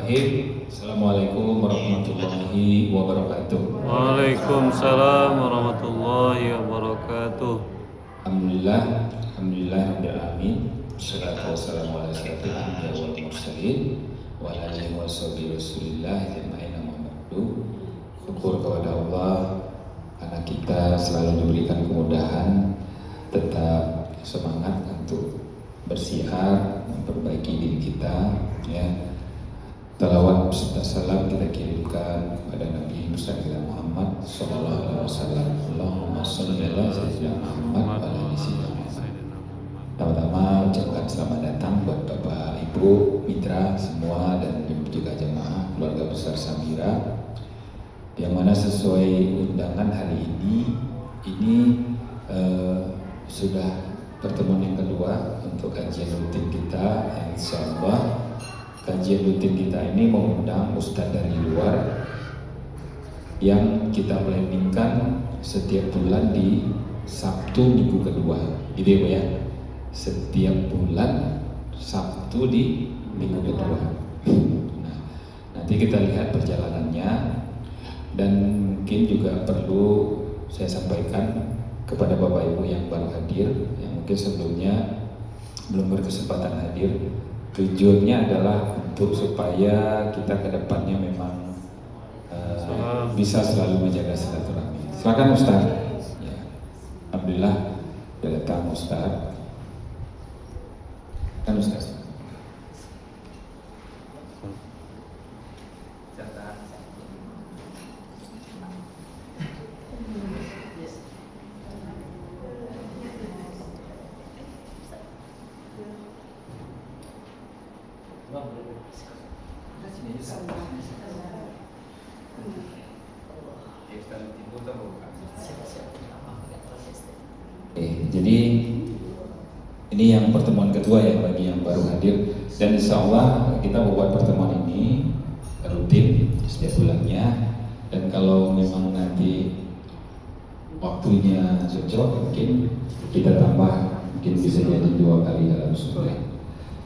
Bismillahirrahmanirrahim. Assalamualaikum warahmatullahi wabarakatuh. Waalaikumsalam warahmatullahi wabarakatuh. Alhamdulillah rabbil alamin. Wassalatu wassalamu ala asyrofil anbiya'i wal mursalin wa ala alihi washabihi rasulillah ajma'in amma ba'du. Syukur kepada Allah karena kita selalu diberikan kemudahan, tetap semangat untuk bersiar, memperbaiki diri kita, ya. Salawat serta salam kita kirimkan kepada Nabi Muhammad sallallahu alaihi wasallam. Allahumma shalli ala sayyidina Muhammad wa ala ali sayyidina Muhammad. Pertama ucapkan selamat datang buat Bapak Ibu, mitra semua dan juga jemaah keluarga besar Samira. Yang mana sesuai undangan hari ini sudah pertemuan yang kedua untuk kajian rutin kita. Insyaallah kajian rutin kita ini mengundang ustadz dari luar yang kita planningkan setiap bulan di Sabtu minggu kedua, gitu ya Bu ya. Setiap bulan Sabtu di minggu kedua. Nah, nanti kita lihat perjalanannya, dan mungkin juga perlu saya sampaikan kepada Bapak Ibu yang baru hadir, yang mungkin sebelumnya belum berkesempatan hadir. Tujuannya adalah untuk supaya kita ke depannya memang bisa selalu menjaga silaturahmi. Silakan Ustaz. Ya. Alhamdulillah sudah datang Ustaz. Kan Ustaz. Jadi ini yang pertemuan kedua ya bagi yang baru hadir, dan insya Allah kita membuat pertemuan ini rutin setiap bulannya, dan kalau memang nanti waktunya cocok mungkin kita tambah, mungkin bisa jadi 2 kali dalam sebulan.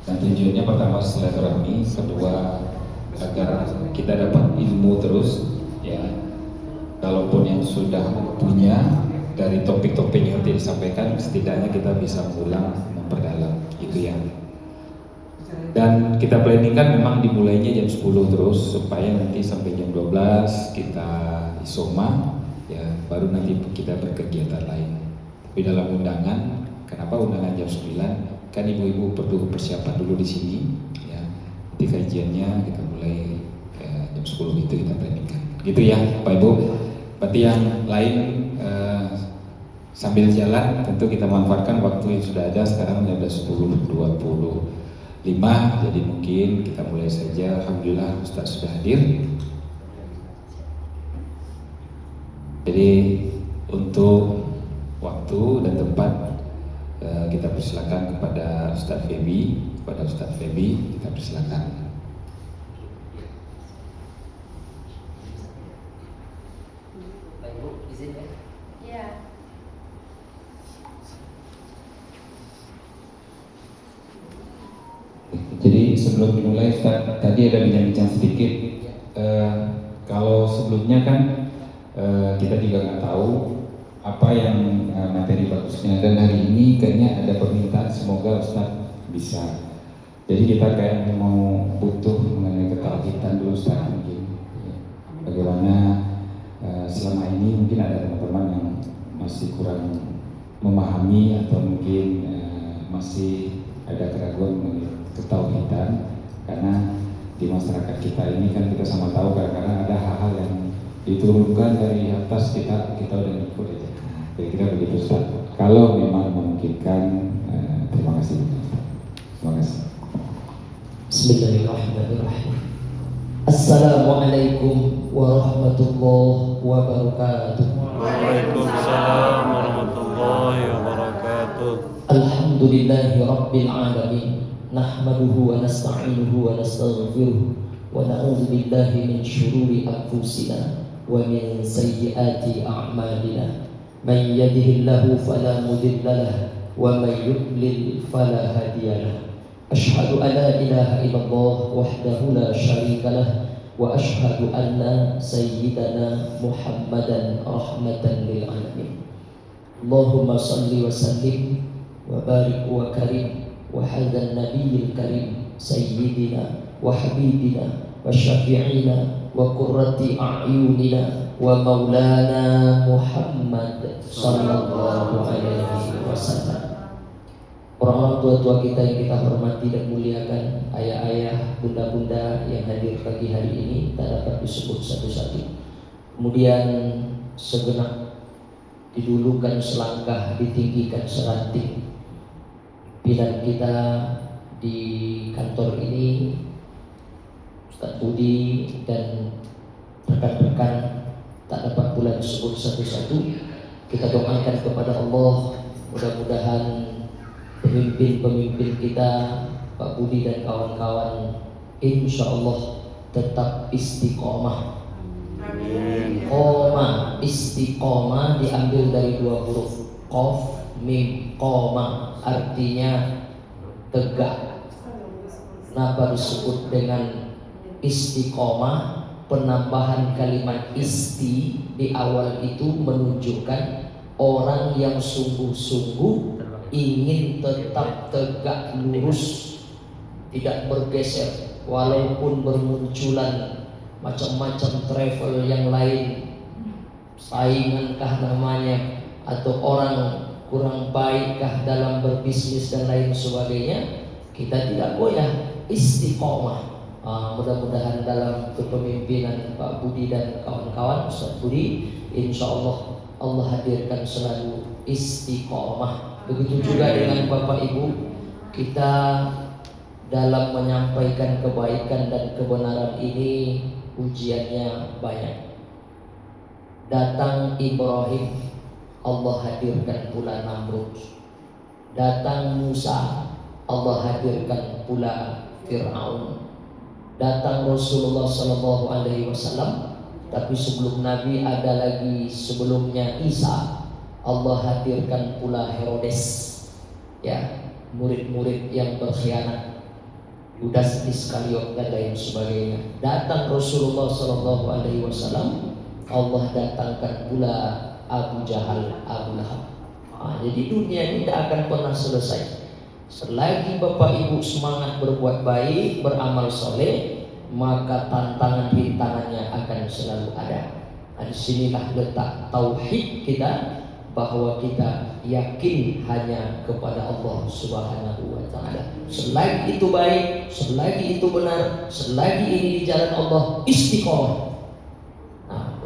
Dan tujuannya pertama silaturahmi, kedua agar kita dapat ilmu terus ya. Kalaupun yang sudah punya dari topik-topik yang tadi disampaikan, setidaknya kita bisa mengulang, memperdalam itu ya. Dan kita planningkan memang dimulainya jam 10 terus supaya nanti sampai jam 12 kita isoma ya, baru nanti kita berkegiatan lain. Tapi dalam undangan, kenapa undangan jam 9? Kan ibu-ibu perlu persiapan dulu di sini ya. Nanti kajiannya kita mulai jam 10 itu kita planningkan. Gitu ya Pak Ibu. Berarti yang lain sambil jalan tentu kita manfaatkan waktu yang sudah ada. Sekarang sudah 10.25, jadi mungkin kita mulai saja. Alhamdulillah Ustaz sudah hadir. Jadi untuk waktu dan tempat kita persilakan kepada Ustaz Febi. Kita persilakan. Jadi sebelum dimulai Ustaz, tadi ada bincang-bincang sedikit. Kalau sebelumnya kan kita juga nggak tahu apa yang materi bagusnya, dan hari ini kayaknya ada permintaan semoga Ustaz bisa. Jadi kita kayak mau butuh mengenai ketauhidan dulu Ustaz, mungkin bagaimana selama ini mungkin ada teman-teman yang masih kurang memahami atau mungkin masih ada keraguan mengenai ketauhidan, karena di masyarakat kita ini kan kita sama tahu kadang-kadang ada hal-hal yang diturunkan dari atas, kita udah ikut aja. Kira-kira begitu Ustaz. Kalau memang memungkinkan, terima kasih. Terima kasih. Bismillahirrahmanirrahim. Assalamualaikum warahmatullahi wabarakatuh. Waalaikumsalam warahmatullahi wabarakatuh. Alhamdulillahi rabbil alamin. Nahmaduhu wa nasta'inuhu wa nastaghfiruh wa na'udzu billahi min syururi anfusina wa min sayyiati a'malina. Man yahdihillahu fala mudilla lahu wa man yudlil fala hadiya lahu. Asyhadu an la ilaha illallah wahdahu la syarika lah wa asyhadu anna sayyidana Muhammadan rahmatan lil alamin. Allahumma salli wa sallim wa barik wa karim wa hadzal nabiyil karim sayyidina wa habibina wa syafi'ina wa qurrati a'yunina wa maulana Muhammad sallallahu alaihi wasallam. Orang-orang tua-tua kita yang kita hormati dan muliakan, ayah-ayah, bunda-bunda yang hadir pagi hari ini tak dapat disebut satu-satu. Kemudian segenap didulukan selangkah, ditinggikan seranting. Pimpinan kita di kantor ini, Ustaz Budi dan rekan-rekan tak dapat pula disebut satu-satu. Kita doakan kepada Allah, mudah-mudahan pemimpin-pemimpin kita, Pak Budi dan kawan-kawan, insya Allah tetap istiqomah. Amin. Qoma, istiqomah diambil dari dua huruf, qaf, mim, qoma, artinya tegak. Kenapa disebut dengan istiqomah? Penambahan kalimat isti di awal itu menunjukkan orang yang sungguh-sungguh ingin tetap tegak lurus, tidak bergeser walaupun bermunculan macam-macam travel yang lain, saingankah namanya, atau orang kurang baikkah dalam berbisnis dan lain sebagainya. Kita tidak goyah, istiqomah. Mudah-mudahan dalam kepemimpinan Pak Budi dan kawan-kawan, Ustaz Budi, insya Allah Allah hadirkan selalu istiqomah. Begitu juga dengan Bapak Ibu, kita dalam menyampaikan kebaikan dan kebenaran ini ujiannya banyak. Datang Ibrahim, Allah hadirkan pula Namrud. Datang Musa, Allah hadirkan pula Fir'aun. Datang Rasulullah Sallallahu Alaihi Wasallam, tapi sebelum Nabi ada lagi sebelumnya Isa, Allah hadirkan pula Herodes, ya, murid-murid yang berkhianat, Yudas Iskariot dan lain sebagainya. Datang Rasulullah Sallallahu Alaihi Wasallam, Allah datangkan pula Abu Jahal, Abu Lahab. Jadi dunia ini tidak akan pernah selesai selagi Bapak Ibu semangat berbuat baik, beramal soleh, maka tantangan-rintangannya akan selalu ada. Disinilah letak tauhid kita, bahwa kita yakin hanya kepada Allah Subhanahu wa Ta'ala. Selagi itu baik, selagi itu benar, selagi ini di jalan Allah, istiqomah.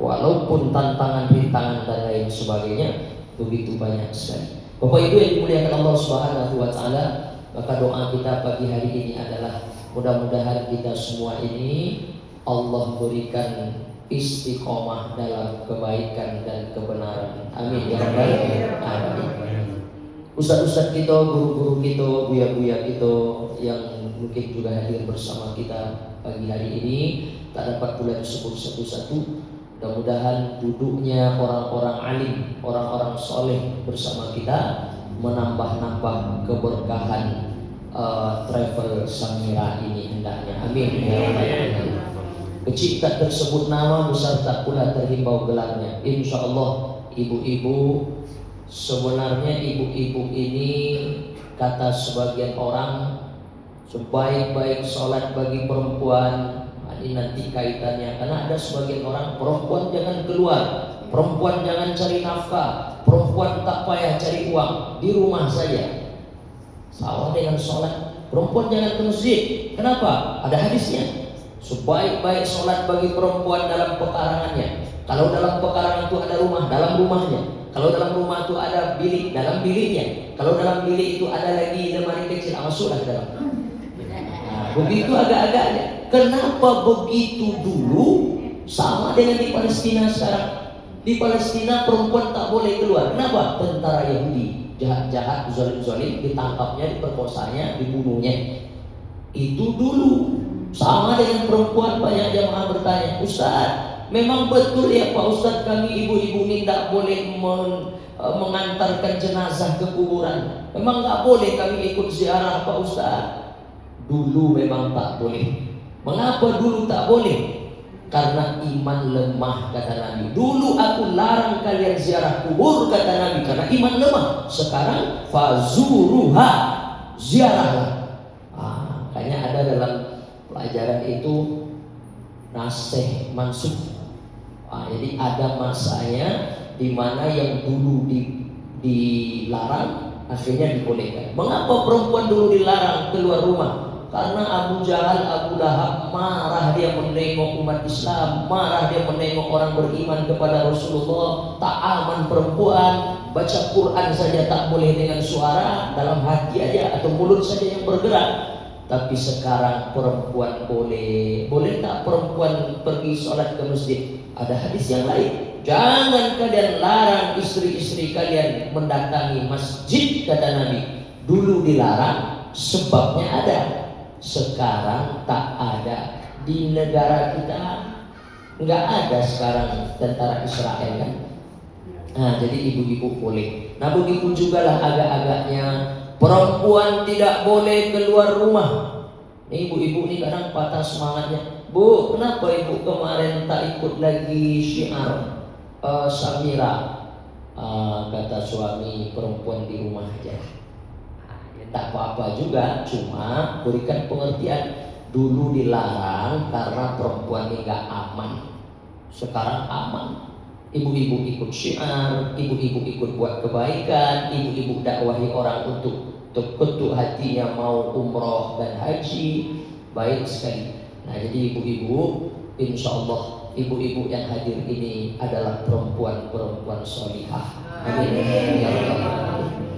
Walaupun tantangan-rintangan dan lain sebagainya begitu banyak sekali. Bapak Ibu yang dimuliakan Allah Subhanahu wa Ta'ala, maka doa kita pagi hari ini adalah mudah-mudahan kita semua ini Allah berikan istiqomah dalam kebaikan dan kebenaran. Amin ya rabbal alamin. Ustaz-ustaz kita, guru-guru kita, buya-buya kita yang mungkin juga hadir bersama kita pagi hari ini tak dapat pula disebut satu-satu. Mudah-mudahan duduknya orang-orang alim, orang-orang soleh bersama kita menambah-nambah keberkahan travel Samira ini hendaknya. Amin ya rabbal alamin. Kecil tak tersebut nama, besar tak pula terhimbau gelarnya. Insya Allah ibu-ibu, sebenarnya ibu-ibu ini kata sebagian orang sebaik-baik sholat bagi perempuan. Ini nanti kaitannya, karena ada sebagian orang, perempuan jangan keluar, perempuan jangan cari nafkah, perempuan tak payah cari uang, di rumah saja. Sama dengan sholat, perempuan jangan ke masjid. Kenapa? Ada hadisnya. Sebaik-baik sholat bagi perempuan dalam pekarangannya. Kalau dalam pekarangan itu ada rumah, dalam rumahnya. Kalau dalam rumah itu ada bilik, dalam biliknya. Kalau dalam bilik itu ada lagi lemari kecil, masuklah dalam. Begitu agak-agaknya. Kenapa begitu dulu sama dengan di Palestina sekarang? Di Palestina perempuan tak boleh keluar. Kenapa? Tentara Yahudi jahat-jahat, zalim-zalim, ditangkapnya, diperkosanya, dibunuhnya. Itu dulu. Sama dengan perempuan. Banyak jamaah bertanya, Ustaz, memang betul ya Pak Ustaz, kami ibu-ibu ini tak boleh mengantarkan jenazah ke kuburan. Memang tak boleh kami ikut ziarah Pak Ustaz. Dulu memang tak boleh. Mengapa dulu tak boleh? Karena iman lemah, kata Nabi. Dulu aku larang kalian ziarah kubur, kata Nabi, karena iman lemah. Sekarang fazuruha, ziarahlah. Makanya ada dalam pelajaran itu nasih mansukh. Jadi ada masanya di mana yang dulu dilarang akhirnya dibolehkan. Mengapa perempuan dulu dilarang keluar rumah? Karena Abu Jahal, Abu Lahab marah dia menengok umat Islam, marah dia menengok orang beriman kepada Rasulullah. Tak aman perempuan, baca Quran saja tak boleh dengan suara, dalam hati aja atau mulut saja yang bergerak. Tapi sekarang perempuan boleh. Boleh tak perempuan pergi sholat ke masjid? Ada hadis yang lain. Jangan kalian larang istri-istri kalian mendatangi masjid, kata Nabi. Dulu dilarang, sebabnya ada. Sekarang tak ada. Di negara kita nggak ada sekarang tentara Israel kan. Jadi ibu-ibu boleh. Nah begitu juga lah agak-agaknya perempuan tidak boleh keluar rumah. Ibu-ibu ini kadang patah semangatnya. Bu, kenapa ibu kemarin tak ikut lagi syiar Samira? Kata suami, perempuan di rumah aja. Tak apa-apa juga, cuma berikan pengertian. Dulu dilarang karena perempuan ini gak aman. Sekarang aman. Ibu-ibu ikut syiar, ibu-ibu ikut buat kebaikan, ibu-ibu dakwahi orang untuk ketuk hatinya mau umroh dan haji. Baik sekali. Nah jadi ibu-ibu, insya Allah ibu-ibu yang hadir ini adalah perempuan-perempuan sholihah. Amin. Ya Rabbal Alamin.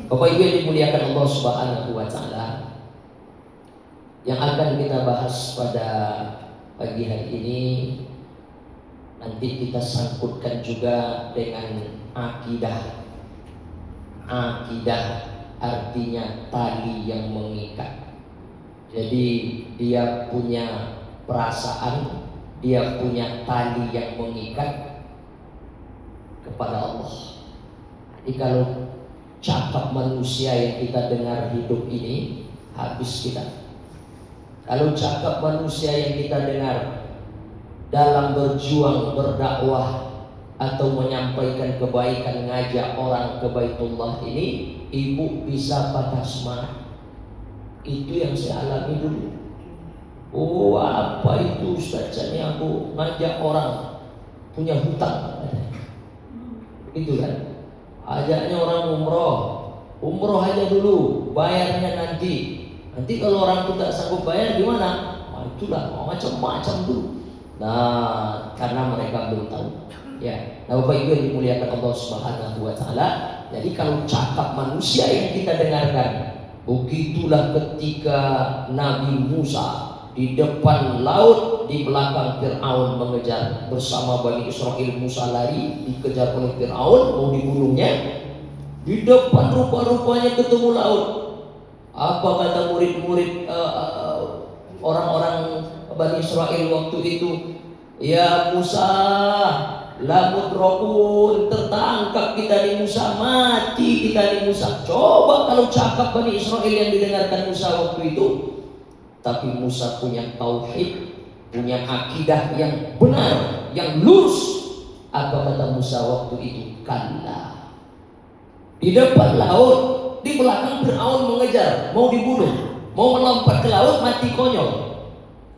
Bapak Ibu yang dimuliakan Allah Subhanahu wa Ta'ala, yang akan kita bahas pada pagi hari ini nanti kita sangkutkan juga dengan akidah. Akidah artinya tali yang mengikat. Jadi dia punya perasaan, dia punya tali yang mengikat kepada Allah. Jadi kalau cakap manusia yang kita dengar hidup ini, habis kita. Kalau cakap manusia yang kita dengar dalam berjuang, berdakwah atau menyampaikan kebaikan, ngajak orang ke Baitullah ini, ibu bisa patah semangat. Itu yang saya alami dulu. Oh apa itu Ustaz, ini aku ngajak orang punya hutang, itu kan. Ajaknya orang umroh aja dulu, bayarnya nanti. Nanti kalau orang itu tak sanggup bayar gimana? Itulah macam-macam dulu. Nah, karena mereka belum tahu. Ya, nah Bapak Ibu yang dimuliakan Allah Subhanahu wa Ta'ala. Jadi kalau cakap manusia yang kita dengarkan, begitulah ketika Nabi Musa di depan laut, di belakang Fir'aun mengejar bersama Bani Israel. Musa lari, dikejar oleh Fir'aun, mau dibunuhnya. Di depan rupa-rupanya ketemu laut. Apa kata murid-murid orang-orang Bani Israel waktu itu? Ya Musa, lamut rokun, tertangkap kita di Musa, mati kita di Musa. Coba kalau cakap Bani Israel yang didengarkan Musa waktu itu. Tapi Musa punya tauhid, punya akidah yang benar, yang lurus. Apa kata Musa waktu itu? Kalla. Di depan laut, di belakang Fir'aun mengejar, mau dibunuh, mau melompat ke laut, mati konyol.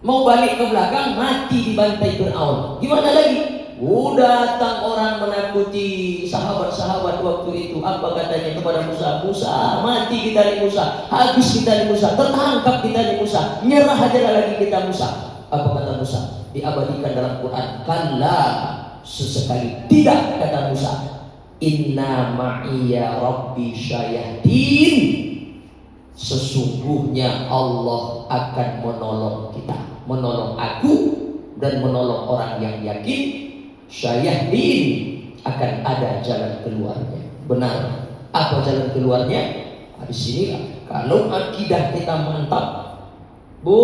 Mau balik ke belakang, mati dibantai Fir'aun. Gimana lagi? Datang orang menakuti sahabat-sahabat waktu itu. Apa katanya kepada Musa? Musa, mati kita di Musa, habis kita di Musa, tertangkap kita di Musa, nyerah aja lagi kita Musa. Apa kata Musa? Diabadikan dalam Quran. Kalla, sesekali tidak, kata Musa. Inna ma'iya rabbi syayahdin. Sesungguhnya Allah akan menolong kita, menolong aku dan menolong orang yang yakin. Syayahdin, akan ada jalan keluarnya. Benar. Apa jalan keluarnya? Di sinilah. Kalau akidah kita mantap, Bu,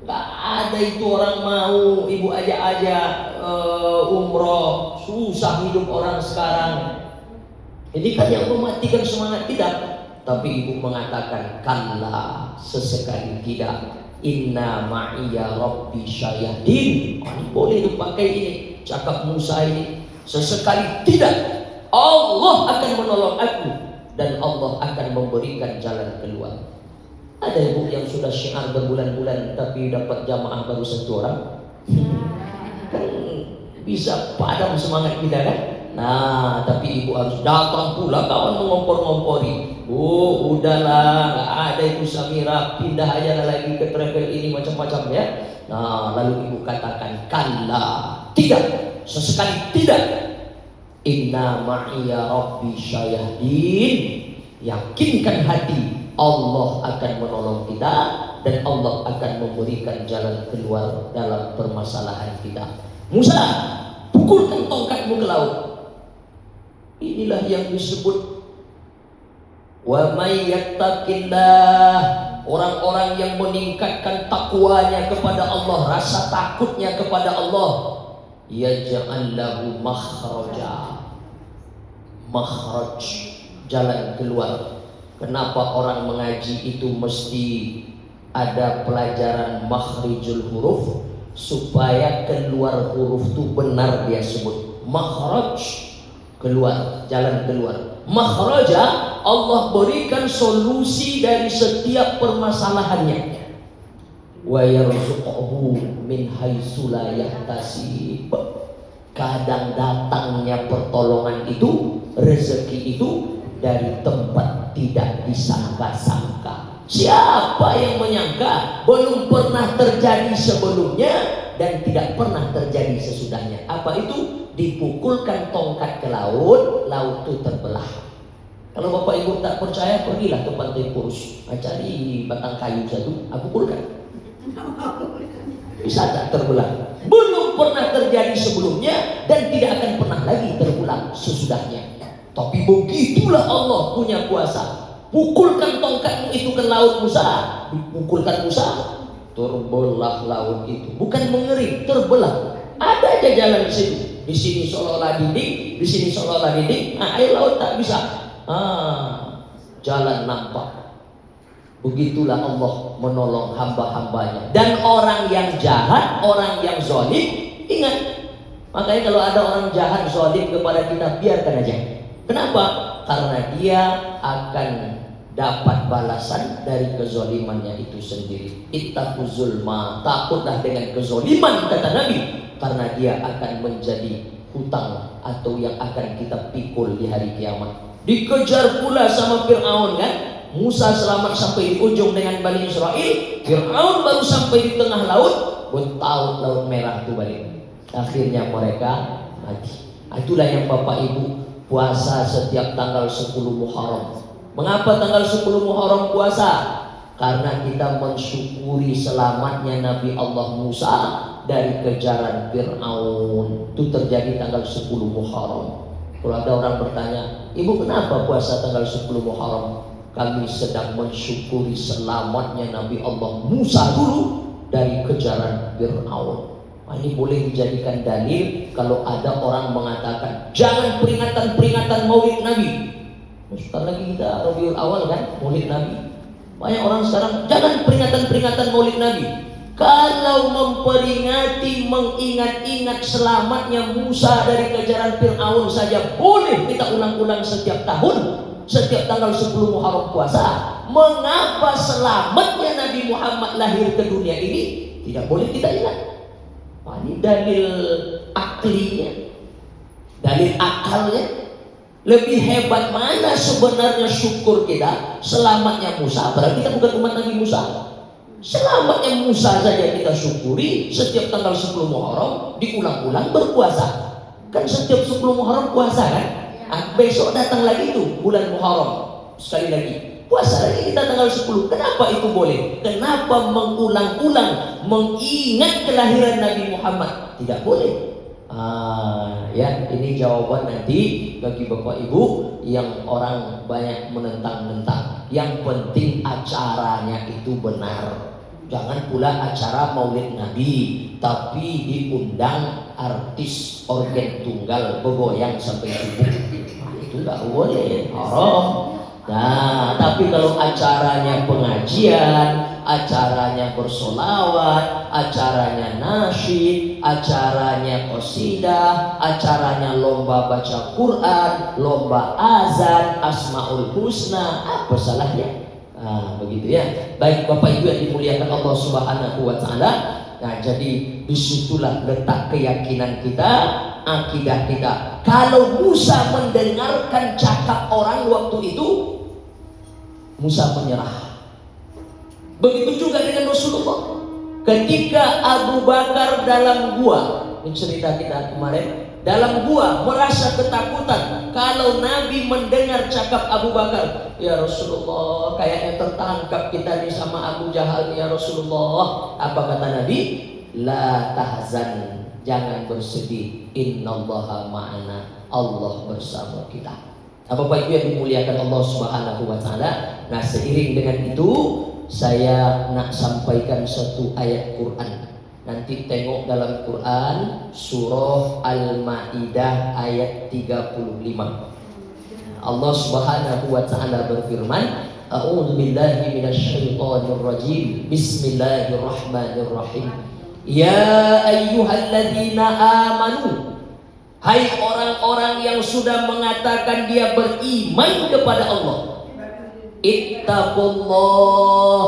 gak ada itu orang mau ibu aja umroh. Susah hidup orang sekarang. Jadi kan yang mematikan semangat kita, Tapi ibu mengatakan kalla, sesekali tidak. Inna ma'iya rabbi syayahdin. Boleh dipakai ini, cakap Musa ini. Sesekali tidak, Allah akan menolong aku dan Allah akan memberikan jalan keluar. Ada ibu yang sudah syiar berbulan-bulan tapi dapat jamaah baru 1 orang. Kan bisa padam semangat kita kan. Nah, tapi ibu harus datang pula kawan mengompor-ngompori. Oh, udahlah, nggak ada itu Samira, pindah aja lagi ke travel ini macam-macam ya. Nah, lalu ibu katakan kalla, tidak, sesekali tidak. Inna ma'iya rabbi syayahdin. Yakinkan hati, Allah akan menolong kita dan Allah akan memberikan jalan keluar dalam permasalahan kita. Musa, pukulkan tongkatmu ke laut. Inilah yang disebut wa may yattaqillah, orang-orang yang meningkatkan takwanya kepada Allah, rasa takutnya kepada Allah. Yaj'al lahu makhraja, makhraj, jalan keluar. Kenapa orang mengaji itu mesti ada pelajaran makhrijul huruf? Supaya keluar huruf itu benar dia sebut makhraj, keluar, jalan keluar. Makhraja, Allah berikan solusi dari setiap permasalahannya. Wa yarzuquhu min haitsu la yahtasib. Kadang datangnya pertolongan itu, rezeki itu dari tempat tidak disangka-sangka. Siapa yang menyangka? Belum pernah terjadi sebelumnya dan tidak pernah terjadi sesudahnya. Apa itu? Dipukulkan tongkat ke laut, laut itu terbelah. Kalau bapak ibu tak percaya, pergilah ke Pantai Purus, cari batang kayu satu, aku pukulkan. Bisa tak terbelah? Belum pernah terjadi sebelumnya dan tidak akan pernah lagi terulang sesudahnya. Tapi begitulah Allah punya kuasa. Pukulkan tongkatmu itu ke laut Musa. Dipukulkan Musa, terbelah laut itu. Bukan mengering, terbelah. Ada aja jalan di situ. Di sini seolah-olah dinding, di sini seolah-olah dinding. Nah, air laut tak bisa. Jalan nampak. Begitulah Allah menolong hamba-hambanya. Dan orang yang jahat, orang yang zalim, ingat. Makanya kalau ada orang jahat zalim kepada kita, biarkan aja. Kenapa? Karena dia akan dapat balasan dari kezalimannya itu sendiri. Ittaqu zulma, takutlah dengan kezaliman kata Nabi, karena dia akan menjadi hutang atau yang akan kita pikul di hari kiamat. Dikejar pula sama Fir'aun kan? Musa selamat sampai di ujung dengan Bani Israel, Fir'aun baru sampai di tengah laut, bertaut laut merah itu balik. Akhirnya mereka mati. Itulah yang Bapak Ibu puasa setiap tanggal 10 Muharram. Mengapa tanggal 10 Muharram puasa? Karena kita mensyukuri selamatnya Nabi Allah Musa dari kejaran Fir'aun. Itu terjadi tanggal 10 Muharram. Kalau ada orang bertanya, ibu kenapa puasa tanggal 10 Muharram? Kami sedang mensyukuri selamatnya Nabi Allah Musa dulu dari kejaran Fir'aun. Ini boleh dijadikan dalil kalau ada orang mengatakan jangan peringatan-peringatan Maulid Nabi. Sekarang lagi kita Rabiul Awal kan, Maulid Nabi. Banyak orang sekarang jangan peringatan-peringatan Maulid Nabi. Kalau memperingati, mengingat-ingat selamatnya Musa dari kejaran Fir'aun saja boleh kita ulang-ulang setiap tahun, setiap tanggal 10 Muharram puasa. Mengapa selamatnya Nabi Muhammad lahir ke dunia ini tidak boleh kita ingat? Ini dalil aklinya, dalil akalnya. Lebih hebat mana sebenarnya syukur kita selamatnya Musa? Berarti kita bukan umat Nabi Musa. Selamatnya Musa saja kita syukuri. Setiap tanggal 10 Muharram diulang-ulang berpuasa. Kan setiap 10 Muharram puasa kan? Besok datang lagi tuh bulan Muharram, sekali lagi puasa lagi kita tanggal 10. Kenapa itu boleh? Kenapa mengulang-ulang mengingat kelahiran Nabi Muhammad? Tidak boleh. Ya, ini jawaban nanti bagi Bapak Ibu yang orang banyak menentang-nentang. Yang penting acaranya itu benar. Jangan pula acara Maulid Nabi tapi diundang artis organ tunggal begoyang sampai subuh. Itu nggak boleh, haram. Nah, tapi kalau acaranya pengajian, acaranya bersolawat, acaranya nasyid, acaranya qasidah, acaranya lomba baca Quran, lomba azan, asmaul husna, apa salahnya? Nah, begitu ya. Baik Bapak Ibu yang dimuliakan Allah Subhanahu wa taala. Nah, jadi disitulah letak keyakinan kita, akidah kita. Kalau Musa mendengarkan cakap orang waktu itu, Musa menyerah. Begitu juga dengan Rasulullah. Ketika Abu Bakar dalam gua, ini cerita kita kemarin, dalam gua merasa ketakutan. Kalau Nabi mendengar cakap Abu Bakar, ya Rasulullah, kayaknya tertangkap kita nih sama Abu Jahal nih ya Rasulullah. Apa kata Nabi? La tahzan, jangan bersedih. Innallaha ma'ana, Allah bersama kita. Bapak Ibu yang dimuliakan Allah Subhanahu wa taala. Nah, seiring dengan itu saya nak sampaikan satu ayat Quran. Nanti tengok dalam Quran surah Al-Maidah ayat 35. Allah Subhanahu wa taala berfirman, A'udzu billahi minasyaitonir rajim. Bismillahirrahmanirrahim. Ya ayyuhalladzina amanu, hai orang-orang yang sudah mengatakan dia beriman kepada Allah, ittaqullah,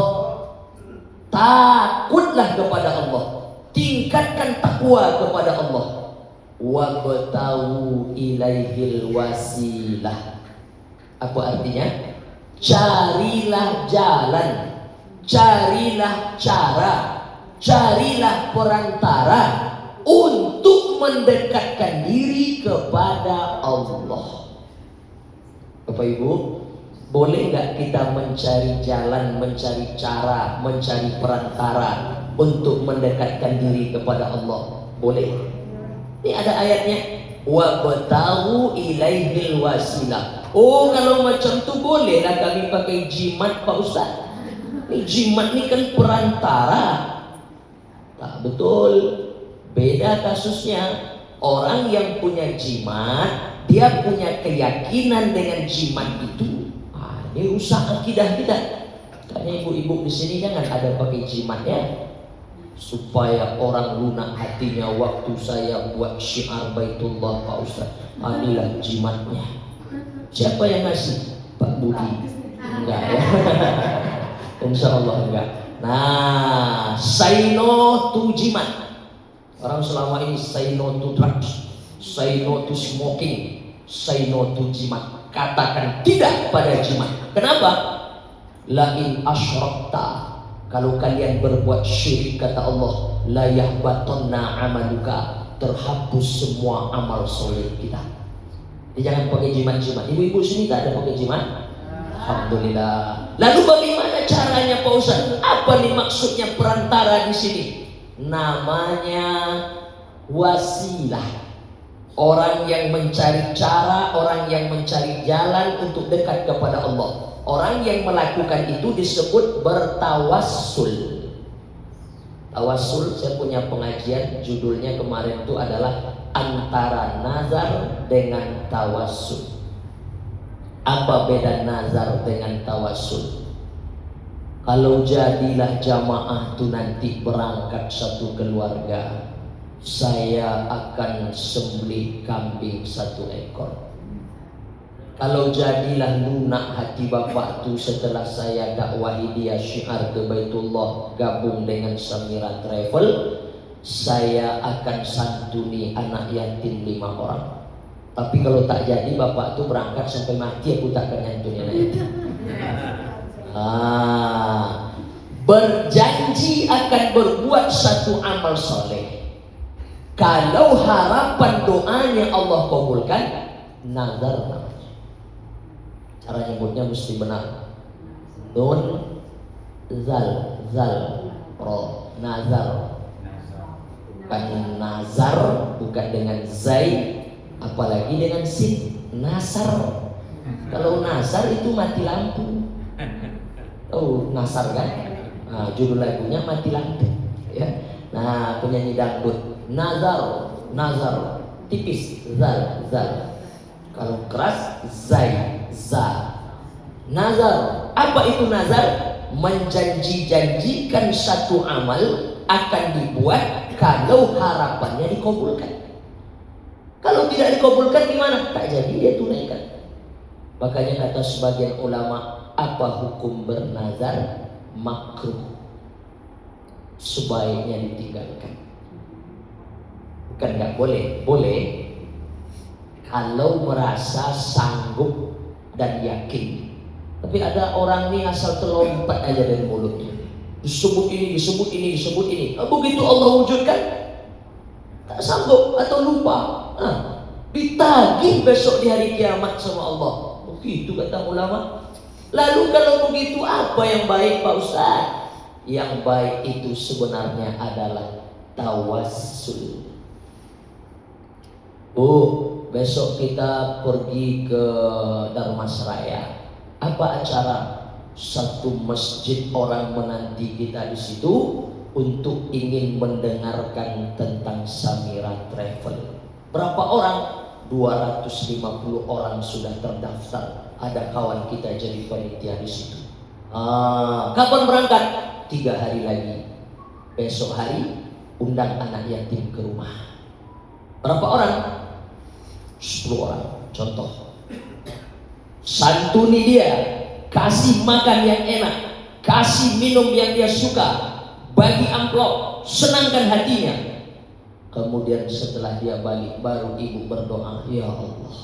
takutlah kepada Allah, tingkatkan takwa kepada Allah, wabtahu ilaihil wasilah. Apa artinya? Carilah jalan, carilah cara, carilah perantara untuk mendekatkan diri kepada Allah. Bapak Ibu, boleh nggak kita mencari jalan, mencari cara, mencari perantara untuk mendekatkan diri kepada Allah? Boleh. Ini ada ayatnya. Wabtahu ilaihil wasilah. Oh, kalau macam tu bolehlah kami pakai jimat Pak Ustaz. Ini jimat ini kan perantara. Tak betul. Beda kasusnya. Orang yang punya jimat, dia punya keyakinan dengan jimat itu. Ini rusak akidah kita. Makanya ibu-ibu di sini jangan ada pakai jimatnya, supaya orang lunak hatinya waktu saya buat syiar Baitullah Pak Ustaz. Inilah jimatnya. Siapa yang ngasih? Pak Budi? Enggak ya. Insya Allah enggak. Nah, say no to jimat. Orang selama ini say no to drugs, say no to smoking, say no to jimat. Katakan tidak pada jimat. Kenapa? Lain asyrakta, kalau kalian berbuat syirik kata Allah, la yahbatanna amaluka, terhapus semua amal soleh kita. Jadi jangan pakai jimat-jimat. Ibu-ibu sini tak ada pakai jimat? Alhamdulillah. Lalu bagaimana caranya Pak Ustaz? Apa nih maksudnya perantara di sini? Namanya wasilah. Orang yang mencari cara, orang yang mencari jalan untuk dekat kepada Allah. Orang yang melakukan itu disebut bertawassul. Tawassul, saya punya pengajian judulnya kemarin itu adalah antara nazar dengan tawassul. Apa beda nazar dengan tawassul? Kalau jadilah jamaah itu nanti berangkat satu keluarga, saya akan sembelih kambing 1 ekor. Kalau jadilah lunak hati bapak tu setelah saya dakwahi dia syiar ke Baitullah, gabung dengan Samira Travel, saya akan santuni anak yatim 5 orang. Tapi kalau tak jadi bapak tu berangkat sampai mati, aku tak akan nyantuni anak yatim. Berjanji akan berbuat satu amal soleh. Kalau harapan doanya Allah kabulkan, nazar namanya. Cara nyebutnya mesti benar. Nun zal ro, nazar. Bukan nazar, bukan dengan zai, apalagi dengan sin, nasar. Kalau nasar itu mati lampu. Oh, nasar kan? Nah, judul lagunya mati lampu. Ya. Nah, penyanyi dangdut, nazar, tipis, zal. Kalau keras, zai, za. Nazar. Apa itu nazar? Menjanji-janjikan satu amal akan dibuat kalau harapannya dikabulkan. Kalau tidak dikabulkan gimana? Tak jadi dia tunaikan. Makanya kata sebagian ulama, apa hukum bernazar? Makruh, sebaiknya ditinggalkan. Bukan nggak boleh, boleh kalau merasa sanggup dan yakin. Tapi ada orang nih asal terlompat aja dari mulutnya, disebut ini, disebut ini, disebut ini. Begitu Allah wujudkan, tak sanggup atau lupa, ditagih besok di hari kiamat sama Allah. Begitu kata ulama. Lalu kalau begitu apa yang baik Pak Ustaz? Yang baik itu sebenarnya adalah tawassul. Besok kita pergi ke Dharmasraya. Apa acara? Satu masjid orang menanti kita di situ untuk ingin mendengarkan tentang Samira Travel. Berapa orang? 250 orang sudah terdaftar. Ada kawan kita jadi panitia di situ. Kapan berangkat? 3 hari lagi. Besok hari undang anak yatim ke rumah. Berapa orang? 10 orang. Contoh, santuni dia, kasih makan yang enak, kasih minum yang dia suka, bagi amplop, senangkan hatinya. Kemudian setelah dia balik, baru ibu berdoa, ya Allah,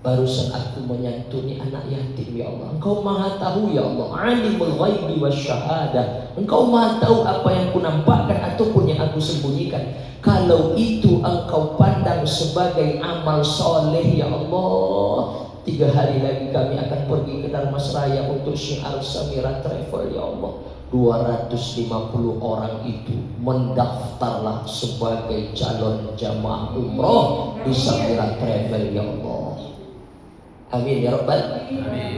barusan aku menyantuni anak yatim, ya Allah, Engkau maha tahu ya Allah, alimul ghaibi wasyahadah, Engkau maha tahu apa yang ku nampakkan ataupun yang aku sembunyikan. Kalau itu Engkau pandang sebagai amal soleh ya Allah, 3 hari lagi kami akan pergi ke Dharmasraya untuk syiar Samira Travel ya Allah. 250 orang itu mendaftarlah sebagai calon jamaah umroh di Samira Travel ya Allah. Amin ya Rabbal.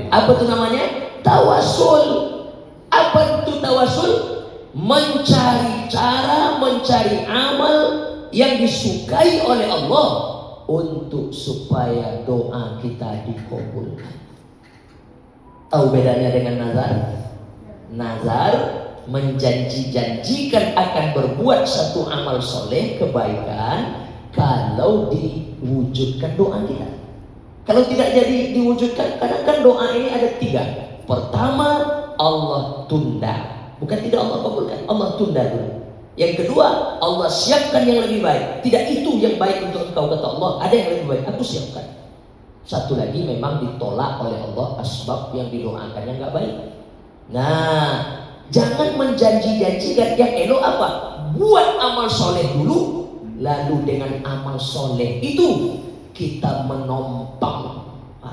Apa itu namanya? Tawasul. Apa itu tawasul? Mencari cara, mencari amal yang disukai oleh Allah untuk supaya doa kita dikabulkan. Tahu bedanya dengan nazar? Nazar menjanji-janjikan akan berbuat satu amal soleh, kebaikan, kalau diwujudkan doa kita. Kalau tidak jadi diwujudkan, kadang-kadang doa ini ada 3. Pertama, Allah tunda. Bukan tidak Allah kabulkan, Allah tunda dulu. Yang kedua, Allah siapkan yang lebih baik. Tidak itu yang baik untuk engkau, kata Allah, ada yang lebih baik, aku siapkan. Satu lagi memang ditolak oleh Allah asbab yang didoakannya nggak baik. Nah, jangan menjanji-janjikan. Yang elok apa? Buat amal soleh dulu, lalu dengan amal soleh itu kita menompang.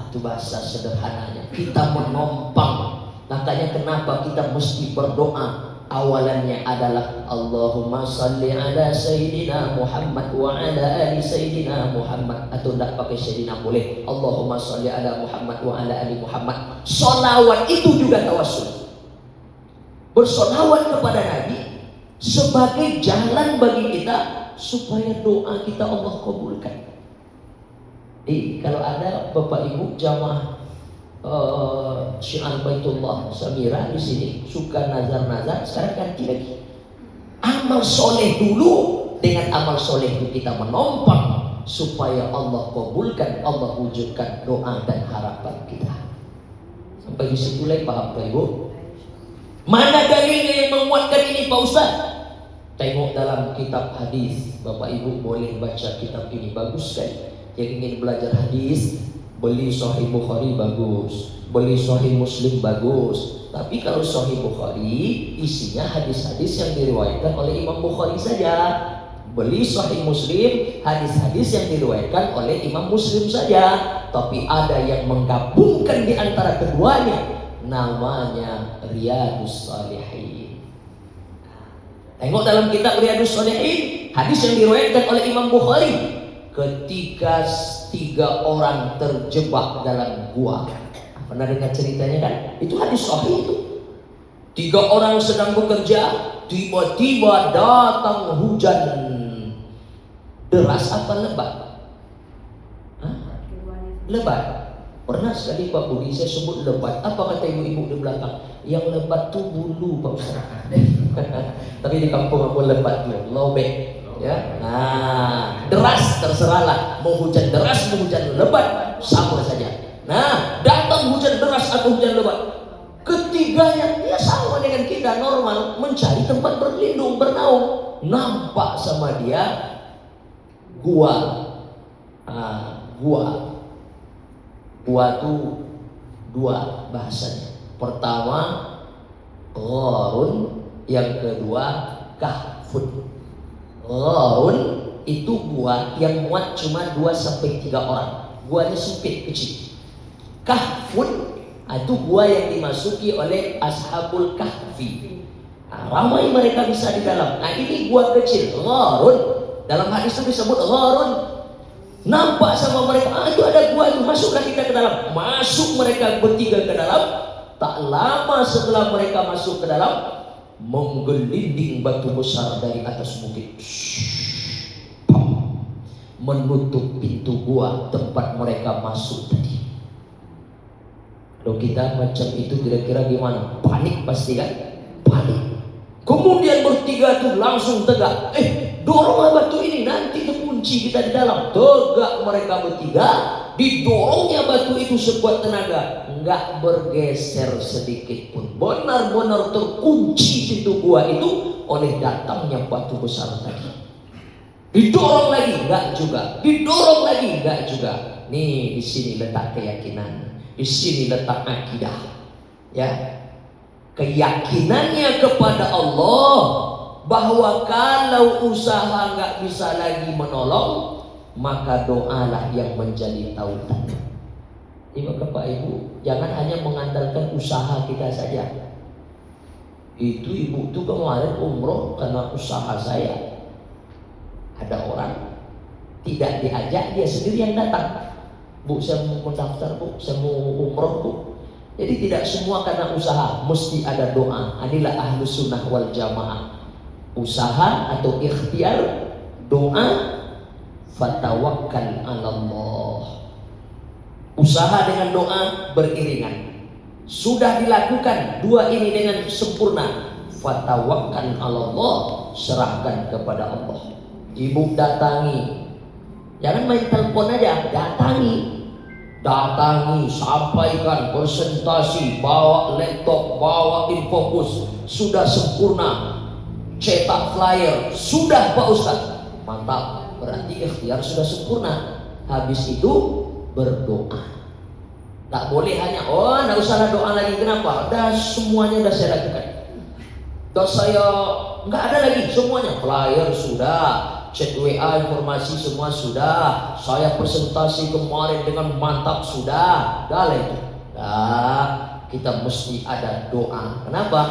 Itu bahasa sederhananya, kita menompang. Makanya kenapa kita mesti berdoa? Awalannya adalah Allahumma salli ala Sayyidina Muhammad wa ala ali Sayyidina Muhammad. Atau tidak pakai Sayyidina boleh, Allahumma salli ala Muhammad wa ala ali Muhammad. Solawat itu juga tawassul. Bersolawat kepada Nabi sebagai jalan bagi kita supaya doa kita Allah kabulkan. Kalau ada Bapak Ibu jamaah Syiar Baitullah Samira di sini suka nazar-nazar, sekarang ganti lagi. Amal soleh dulu, dengan amal soleh itu kita menompang supaya Allah kabulkan, Allah wujudkan doa dan harapan kita. Sampai di situ lagi paham Pak Ibu? Mana dalilnya yang menguatkan ini Pak Ustaz? Tengok dalam kitab hadis. Bapak Ibu boleh baca kitab ini, bagus sekali. Yang ingin belajar hadis, beli Sahih Bukhari bagus, beli Sahih Muslim bagus. Tapi kalau Sahih Bukhari isinya hadis-hadis yang diriwayatkan oleh Imam Bukhari saja. Beli Sahih Muslim, hadis-hadis yang diriwayatkan oleh Imam Muslim saja. Tapi ada yang menggabungkan di antara keduanya, namanya Riyadus Shalihin. Tengok dalam kitab Riyadus Shalihin, hadis yang diriwayatkan oleh Imam Bukhari. Ketika 3 orang terjebak dalam gua, pernah dengar ceritanya kan? Itu hadis sahih itu. 3 orang sedang bekerja, tiba-tiba datang hujan deras apa lebat? Lebat. Pernah sekali Pak Budi saya sebut lebat. Apa kata ibu-ibu di belakang? Yang lebat tuh bulu Pak Ustaz. Tapi di kampung aku lebat tuh, lobek. Ya, nah deras terserahlah, mau hujan deras mau hujan lebat sama saja. Nah datang hujan deras atau hujan lebat, ketiganya ya sama dengan kita normal mencari tempat berlindung bernaung. Nampak sama dia gua, gua tuh dua bahasanya. Pertama gharun, yang kedua kahfun. Gharun itu gua yang muat cuma 2-3 orang. Guanya sempit kecil. Kahfun itu gua yang dimasuki oleh ashabul kahfi. Ramai mereka bisa di dalam. Nah ini gua kecil, gharun. Dalam hadis itu disebut gharun. Nampak sama mereka, itu ada gua itu, masuklah kita ke dalam. Masuk mereka bertiga ke dalam. Tak lama setelah mereka masuk ke dalam, menggelinding batu besar dari atas bukit, menutup pintu gua tempat mereka masuk tadi. Kalau kita macam itu kira-kira gimana? Panik pasti kan? Panik. Kemudian bertiga itu langsung tegak. Doronglah batu ini, nanti terkunci kita di dalam. Tegak mereka bertiga, didorongnya batu itu sekuat tenaga, nggak bergeser sedikit pun. Benar-benar terkunci pintu gua itu oleh datangnya batu besar tadi. Didorong lagi, nggak juga. Didorong lagi, nggak juga. Nih di sini letak keyakinan, di sini letak akidah. Ya, keyakinannya kepada Allah bahwa kalau usaha nggak bisa lagi menolong, maka doalah yang menjadi tautan. Ini Bapak Ibu, jangan hanya mengandalkan usaha kita saja. Itu ibu tuh kemarin umroh karena usaha saya. Ada orang tidak diajak, dia sendiri yang datang. Bu, saya mau mendaftar bu, saya mau umroh bu. Jadi tidak semua karena usaha, mesti ada doa. Inilah ahlus sunnah wal jamaah. Usaha atau ikhtiar, doa, fatawakkal 'ala Allah. Usaha dengan doa beriringan. Sudah dilakukan dua ini dengan sempurna, fatawakkal 'ala Allah, serahkan kepada Allah. Ibu datangi, jangan main telepon aja, datangi, sampaikan presentasi, bawa laptop, bawa infocus, sudah sempurna, cetak flyer, sudah Pak Ustaz, mantap, berarti ikhtiar sudah sempurna. Habis itu berdoa. Tak boleh hanya nggak usah doa lagi. Kenapa? Semuanya udah saya lakukan. Saya nggak ada lagi, semuanya flyer sudah, chat WA informasi semua sudah, saya presentasi kemarin dengan mantap sudah, dah lah itu. Kita mesti ada doa. Kenapa?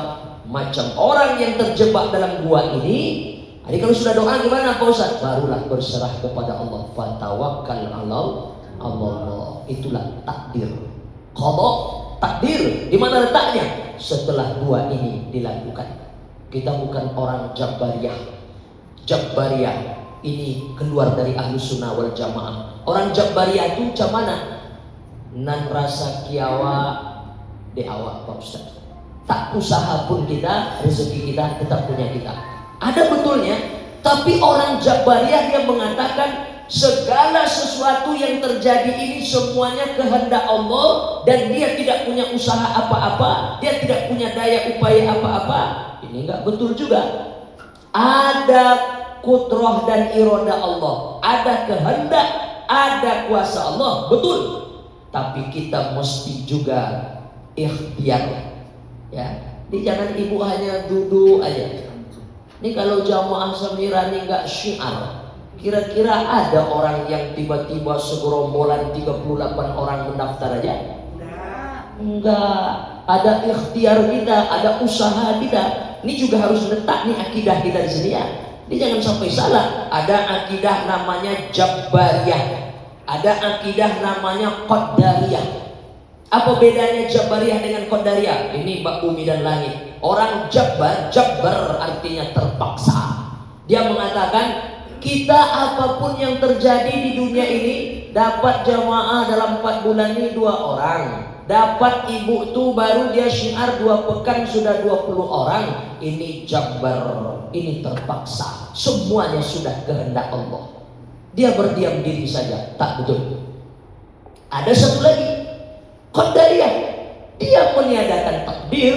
Macam orang yang terjebak dalam gua ini, jadi kalau sudah doa gimana Pak Ustaz? Barulah berserah kepada Allah. Fatawakkal 'ala Allah. Itulah takdir. Qada, takdir. Di mana letaknya? Setelah dua ini dilakukan. Kita bukan orang Jabariyah. Jabariyah ini keluar dari Ahlus Sunnah wal Jamaah. Orang Jabariyah itu macam mana? Nan rasa kiawa de awak Pak Ustaz. Tak usaha pun kita, rezeki kita tetap punya kita. Ada betulnya, tapi orang Jabariyah yang mengatakan segala sesuatu yang terjadi ini semuanya kehendak Allah dan dia tidak punya usaha apa-apa, dia tidak punya daya upaya apa-apa. Ini enggak betul juga. Ada kudrah dan iroda Allah, ada kehendak, ada kuasa Allah, betul. Tapi kita mesti juga ikhtiar. Ya, ini jangan ibu hanya duduk aja. Ini kalau jamaah Samirani nggak syiar, kira-kira ada orang yang tiba-tiba segerombolan 38 orang mendaftar aja? Enggak. Ada ikhtiar kita, ada usaha kita. Ini juga harus letak nih akidah kita di sini ya. Ini jangan sampai salah. Ada akidah namanya Jabariyah, ada akidah namanya Qadariyah. Apa bedanya Jabariyah dengan Qadariyah? Ini bak bumi dan langit. Orang Jabar artinya terpaksa. Dia mengatakan kita apapun yang terjadi di dunia ini dapat jamaah dalam 4 bulan ini 2 orang. Dapat ibu tuh baru dia syiar 2 pekan sudah 20 orang. Ini jabbar, ini terpaksa. Semuanya sudah kehendak Allah. Dia berdiam diri saja, tak betul. Ada satu lagi, Qadariyah. Dia meniadakan takdir.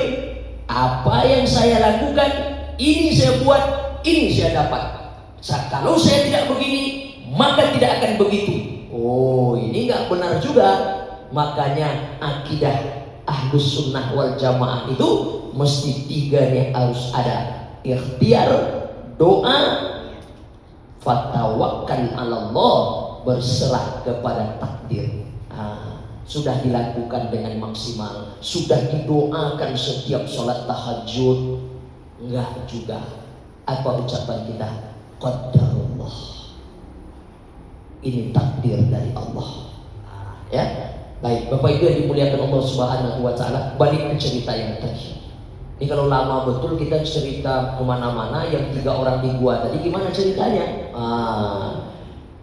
Apa yang saya lakukan, ini saya buat, ini saya dapat. Kalau saya tidak begini, maka tidak akan begitu. Oh, ini nggak benar juga. Makanya akidah Ahlus Sunnah wal Jamaah itu mesti 3 nih harus ada: ikhtiar, doa, fatawakkal 'ala Allah, berserah kepada takdir. Sudah dilakukan dengan maksimal, sudah didoakan setiap sholat tahajud, enggak juga. Apa ucapan kita? Qadarullah, ini takdir dari Allah. Ya, baik Bapak Ibu yang dimuliakan Allah Subhanahu wa Ta'ala, balik ke cerita yang tadi. Ini kalau lama betul kita cerita kemana-mana. Yang 3 orang di gua tadi gimana ceritanya?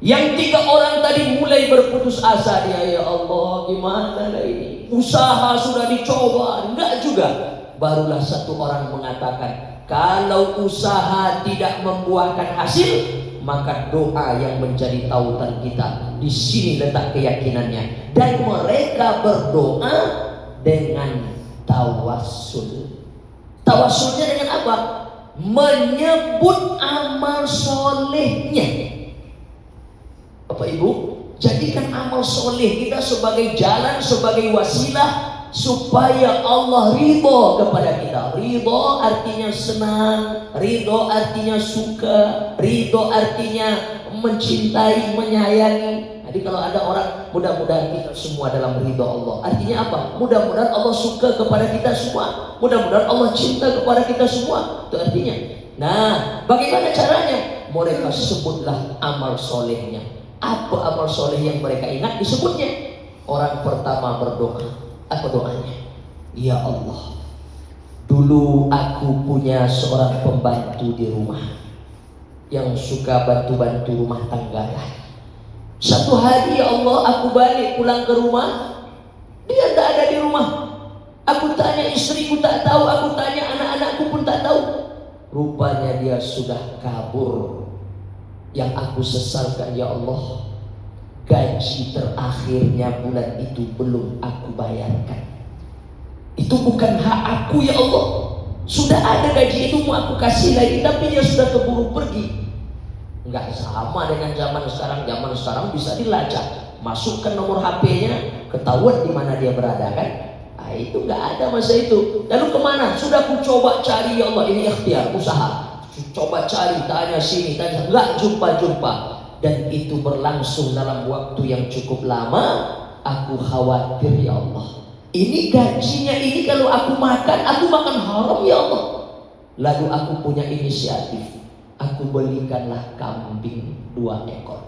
Yang 3 orang tadi mulai berputus asa dia, ya Allah gimana lah ini, usaha sudah dicoba, enggak juga. Barulah 1 orang mengatakan, kalau usaha tidak membuahkan hasil, maka doa yang menjadi tautan kita. Di sini letak keyakinannya. Dan mereka berdoa dengan tawassul. Tawassulnya dengan apa? Menyebut amal solehnya. Bapak Ibu, jadikan amal soleh kita sebagai jalan, sebagai wasilah supaya Allah ridho kepada kita. Ridho artinya senang, ridho artinya suka, ridho artinya mencintai, menyayangi. Jadi kalau ada orang, mudah-mudahan kita semua dalam ridho Allah. Artinya apa? Mudah-mudahan Allah suka kepada kita semua, mudah-mudahan Allah cinta kepada kita semua. Itu artinya. Nah, bagaimana caranya? Mereka sebutlah amal solehnya. Apa amal soleh yang mereka ingat disebutnya? Orang pertama berdoa. Apa doanya? Ya Allah, dulu aku punya seorang pembantu di rumah yang suka bantu-bantu rumah tangga. Satu hari ya Allah, aku balik pulang ke rumah, dia tidak ada di rumah. Aku tanya istriku tak tahu, aku tanya anak-anakku pun tak tahu. Rupanya dia sudah kabur. Yang aku sesalkan, ya Allah, gaji terakhirnya bulan itu belum aku bayarkan. Itu bukan hak aku ya Allah. Sudah ada gaji itu mau aku kasih lagi, tapi dia sudah keburu pergi. Enggak sama dengan zaman sekarang. Zaman sekarang bisa dilacak, masukkan nomor HP-nya, ketahuan di mana dia berada kan. Nah, itu enggak ada masa itu. Lalu kemana? Sudah aku coba cari ya Allah, ini ikhtiar, usaha. Coba cari, tanya sini, tanya, enggak jumpa-jumpa. Dan itu berlangsung dalam waktu yang cukup lama. Aku khawatir ya Allah, ini gajinya ini kalau aku makan haram ya Allah. Lalu aku punya inisiatif, aku belikanlah kambing 2 ekor,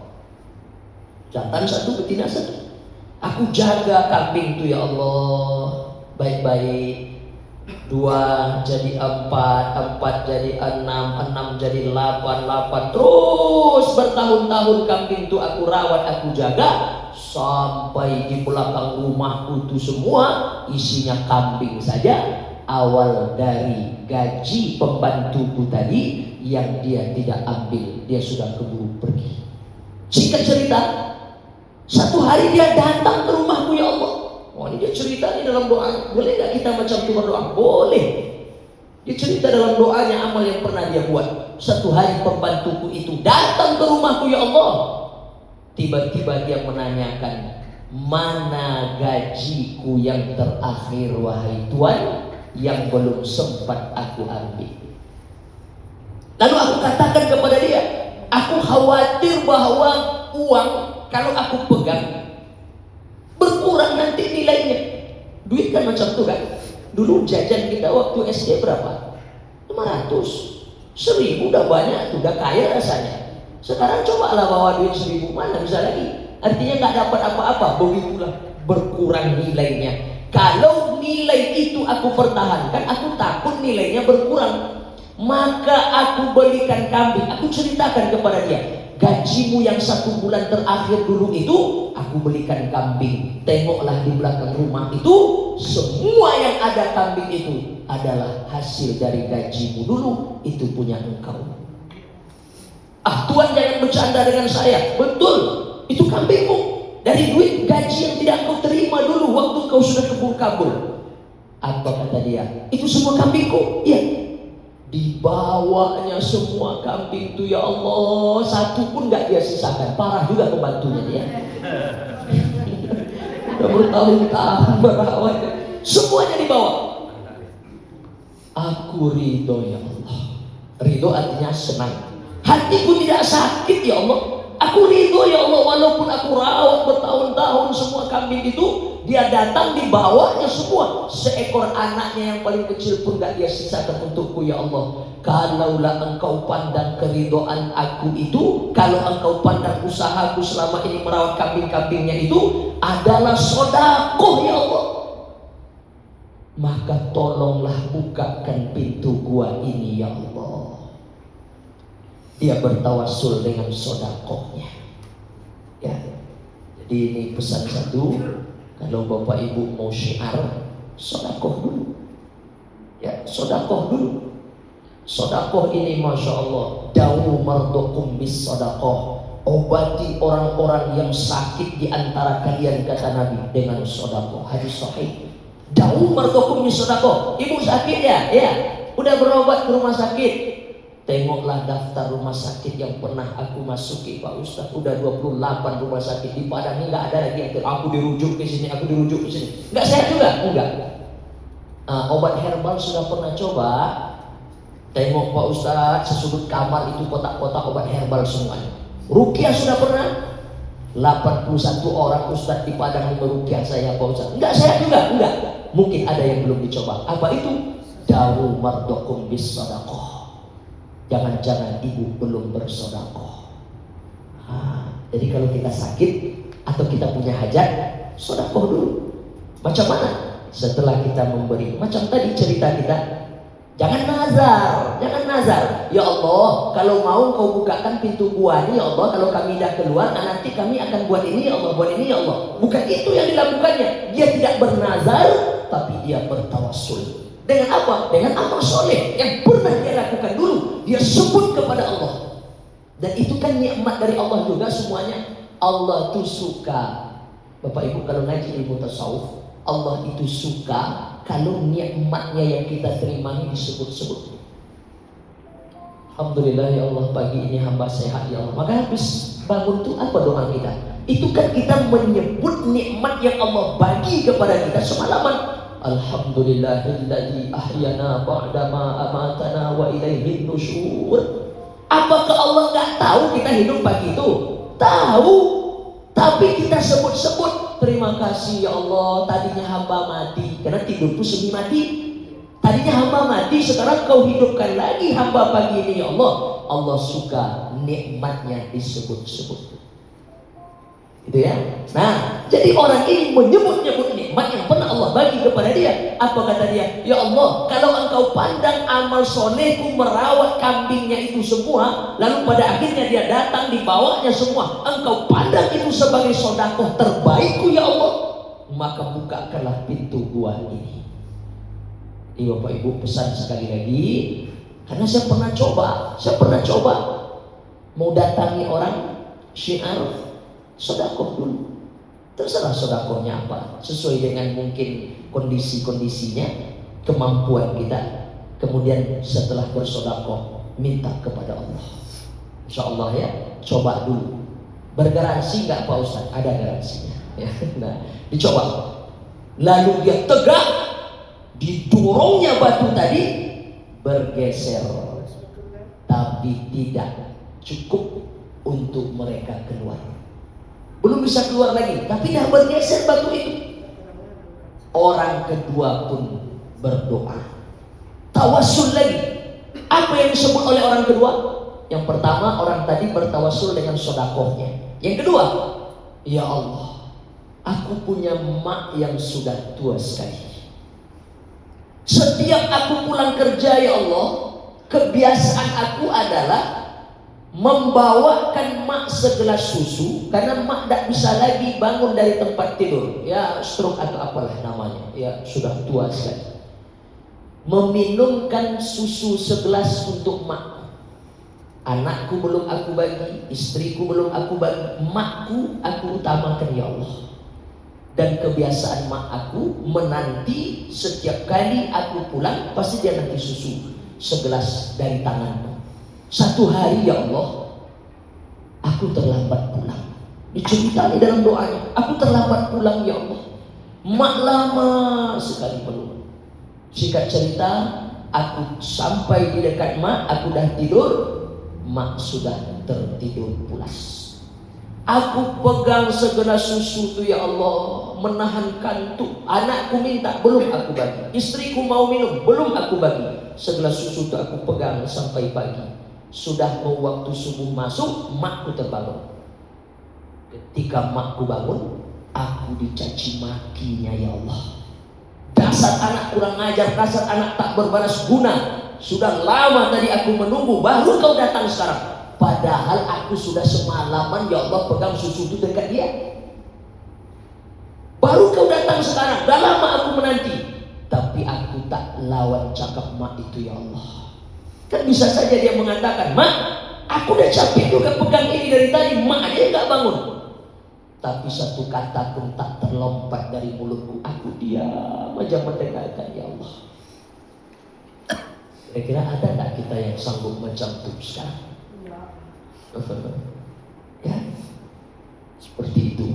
jantan 1, betina 1. Aku jaga kambing itu ya Allah baik-baik. 2 jadi 4, 4 jadi 6, 6 jadi 8, 8 terus bertahun-tahun kambing itu aku rawat, aku jaga sampai di belakang rumahku itu semua isinya kambing saja. Awal dari gaji pembantuku tadi yang dia tidak ambil, dia sudah keburu pergi. Singkat cerita, satu hari dia datang ke rumahku ya Allah. Oh, ini dia cerita ini dalam doa. Boleh gak kita macam itu berdoa? Boleh. Dia cerita dalam doanya amal yang pernah dia buat. Satu hari pembantuku itu datang ke rumahku ya Allah. Tiba-tiba dia menanyakan, mana gajiku yang terakhir wahai Tuhan, yang belum sempat aku ambil. Lalu aku katakan kepada dia, aku khawatir bahwa uang kalau aku pegang berkurang nanti nilainya. Duit kan macam itu kan. Dulu jajan kita waktu SD berapa? 500, 1000 udah banyak, udah kaya rasanya. Sekarang cobalah bawa duit 1000, mana bisa lagi. Artinya nggak dapat apa-apa. Begitulah berkurang nilainya. Kalau nilai itu aku pertahankan, aku takut nilainya berkurang. Maka aku belikan kambing. Aku ceritakan kepada dia, gajimu yang 1 bulan terakhir dulu itu aku belikan kambing. Tengoklah di belakang rumah itu, semua yang ada kambing itu adalah hasil dari gajimu dulu, itu punya engkau. Ah, Tuhan jangan bercanda dengan saya. Betul, itu kambingmu dari duit gaji yang tidak kau terima dulu waktu kau sudah kabul. Apa kata dia? Itu semua kambingku. Iya. Dibawanya semua kambing itu, ya Allah, satu pun gak dia sisakan. Parah juga pembantunya dia. Udah bertahun-tahun merawat, semuanya dibawa. Aku ridho ya Allah. Ridho artinya senang. Hatiku tidak sakit ya Allah. Aku ridho ya Allah, walaupun aku rawat bertahun-tahun semua kambing itu. Dia datang dibawanya semua. Seekor anaknya yang paling kecil pun gak dia sisakan untukku ya Allah. Kalaulah engkau pandang keridhaan aku itu, kalau engkau pandang usahaku selama ini merawat kambing-kambingnya itu adalah sedekah ya Allah, maka tolonglah bukakan pintu gua ini ya Allah. Dia bertawassul dengan sedekahnya. Ya. Jadi ini pesan satu. Kalau Bapak Ibu mau syiar, sedekah dulu. Ya, sedekah dulu. Sedekah ini Masya Allah, dawu mardokum bis sedekah. Obati orang-orang yang sakit di antara kalian, kata Nabi, dengan sedekah. Hadis sahih. Dawu mardokum bis sedekah. Ibu sakit ya? Ya. Udah berobat ke rumah sakit. Tengoklah daftar rumah sakit yang pernah aku masuki Pak Ustaz. Udah 28 rumah sakit di Padang ini, nggak ada lagi yang aku dirujuk ke sini, aku dirujuk ke sini. Nggak sehat juga? Enggak. Obat herbal sudah pernah coba. Tengok Pak Ustaz, sesudut kamar itu kotak-kotak obat herbal semuanya. Ruqyah sudah pernah. 81 orang Ustaz di Padang yang meruqyah saya Pak Ustaz. Nggak sehat juga? Enggak. Mungkin ada yang belum dicoba. Apa itu? Dawu mardokum bis sedekah. Jangan-jangan ibu belum bersedekah. Jadi kalau kita sakit atau kita punya hajat, sedekah dulu. Macam mana? Setelah kita memberi, macam tadi cerita kita, jangan nazar, jangan nazar. Ya Allah, kalau mau kau bukakan pintu gua ini, ya Allah, kalau kami dah keluar, nanti kami akan buat ini, ya Allah, buat ini, ya Allah. Bukan itu yang dilakukannya. Dia tidak bernazar, tapi dia bertawassul. Dengan apa? Dengan amal soleh yang pernah dia lakukan dulu. Dia sebut kepada Allah. Dan itu kan nikmat dari Allah juga semuanya. Allah itu suka. Bapak Ibu kalau ngaji ilmu tasawuf, Allah itu suka kalau nikmatnya yang kita terima ini disebut-sebut. Alhamdulillah ya Allah, pagi ini hamba sehat ya Allah. Maka habis bangun itu apa doa kita? Itu kan kita menyebut nikmat yang Allah bagi kepada kita semalaman. Alhamdulillahilladzi ahyana ba'dama amatana wa ilaihin nusyur. Apakah Allah nggak tahu kita hidup pagi itu? Tahu. Tapi kita sebut-sebut, terima kasih ya Allah, tadinya hamba mati. Karena tidur itu semi mati. Tadinya hamba mati, sekarang kau hidupkan lagi hamba pagi ini ya Allah. Allah suka nikmatnya disebut-sebut. Gitu ya. Nah, jadi orang ini menyebut-nyebut nikmat yang pernah Allah bagi kepada dia. Apa kata dia? Ya Allah, kalau engkau pandang amal solehku merawat kambingnya itu semua, lalu pada akhirnya dia datang dibawanya semua, engkau pandang itu sebagai sedekah terbaikku ya Allah, maka bukakanlah pintu gua ini. Ini Bapak Ibu pesan sekali lagi, karena saya pernah coba mau datangi orang syiar, sedekah dulu. Terserah sedekahnya apa, sesuai dengan mungkin kondisi-kondisinya, kemampuan kita. Kemudian setelah bersedekah, minta kepada Allah. Insya Allah ya, coba dulu. Bergaransi nggak Pak Ustaz? Ada garansinya. Ya, nah, dicoba. Lalu dia tegak, didorongnya batu tadi bergeser, tapi tidak cukup untuk mereka keluar. Belum bisa keluar lagi, tapi dah bergeser batu itu. Orang kedua pun berdoa, tawassul lagi. Apa yang disebut oleh orang kedua? Yang pertama, orang tadi bertawassul dengan sedekahnya. Yang kedua, ya Allah, aku punya mak yang sudah tua sekali. Setiap aku pulang kerja ya Allah, kebiasaan aku adalah membawakan mak segelas susu karena mak tidak bisa lagi bangun dari tempat tidur, ya stroke atau apalah namanya, ya sudah tua sekali. Meminumkan susu segelas untuk mak. Anakku belum aku bagi, istriku belum aku bagi, makku aku utamakan ya Allah. Dan kebiasaan mak aku menanti setiap kali aku pulang pasti dia nanti susu segelas dari tanganku. Satu hari ya Allah, aku terlambat pulang. Diceritani dalam doanya, aku terlambat pulang ya Allah. Mak lama sekali belum. Singkat cerita, aku sampai di dekat mak, aku dah tidur, mak sudah tertidur pulas. Aku pegang segelas susu tu ya Allah, menahan kantuk. Anakku minta, belum aku bagi. Istriku mau minum, belum aku bagi. Segelas susu tu aku pegang sampai pagi. Sudah mau waktu subuh masuk, makku terbangun. Ketika makku bangun, aku dicaci makinya ya Allah. Dasar anak kurang ajar, dasar anak tak berbalas guna. Sudah lama tadi aku menunggu, baru kau datang sekarang. Padahal aku sudah semalaman ya Allah pegang susu itu dekat dia. Baru kau datang sekarang, dah lama aku menanti. Tapi aku tak lawan cakap mak itu ya Allah. Kan bisa saja dia mengatakan, mak aku udah capek juga pegang ini dari tadi, mak aja gak bangun. Tapi satu kata pun tak terlompat dari mulutku. Aku diam aja mendengarkan ya Allah. Kira-kira ada tak kita yang sanggup macam itu sekarang? Ya, seperti itu.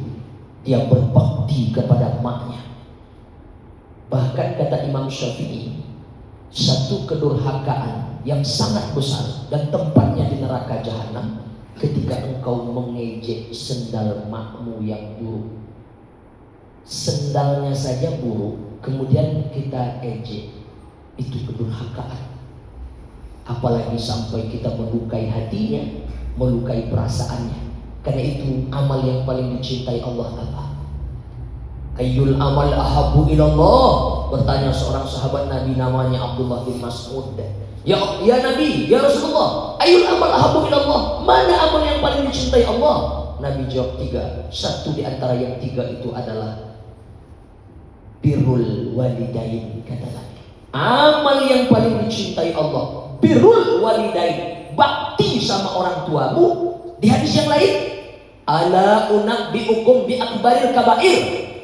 Dia berbakti kepada maknya. Bahkan kata Imam Syafi'i, satu kedurhakaan yang sangat besar dan tempatnya di neraka jahanam ketika engkau mengejek sendal makmu yang buruk. Sendalnya saja buruk, kemudian kita ejek, itu kedurhakaan. Apalagi sampai kita melukai hatinya, melukai perasaannya. Karena itu amal yang paling dicintai Allah apa? Ayyul amal ahabbu ilallah, bertanya seorang sahabat Nabi namanya Abdullah bin Mas'ud. Ya Nabi, ya Rasulullah, ayyul amal ahabbu ilallah, mana amal yang paling dicintai Allah? Nabi jawab 3. Satu di antara yang 3 itu adalah birrul walidain, kata Nabi. Amal yang paling dicintai Allah, birrul walidain, bakti sama orang tuamu. Di hadis yang lain, ala unabbiukum bi akbaril kabair,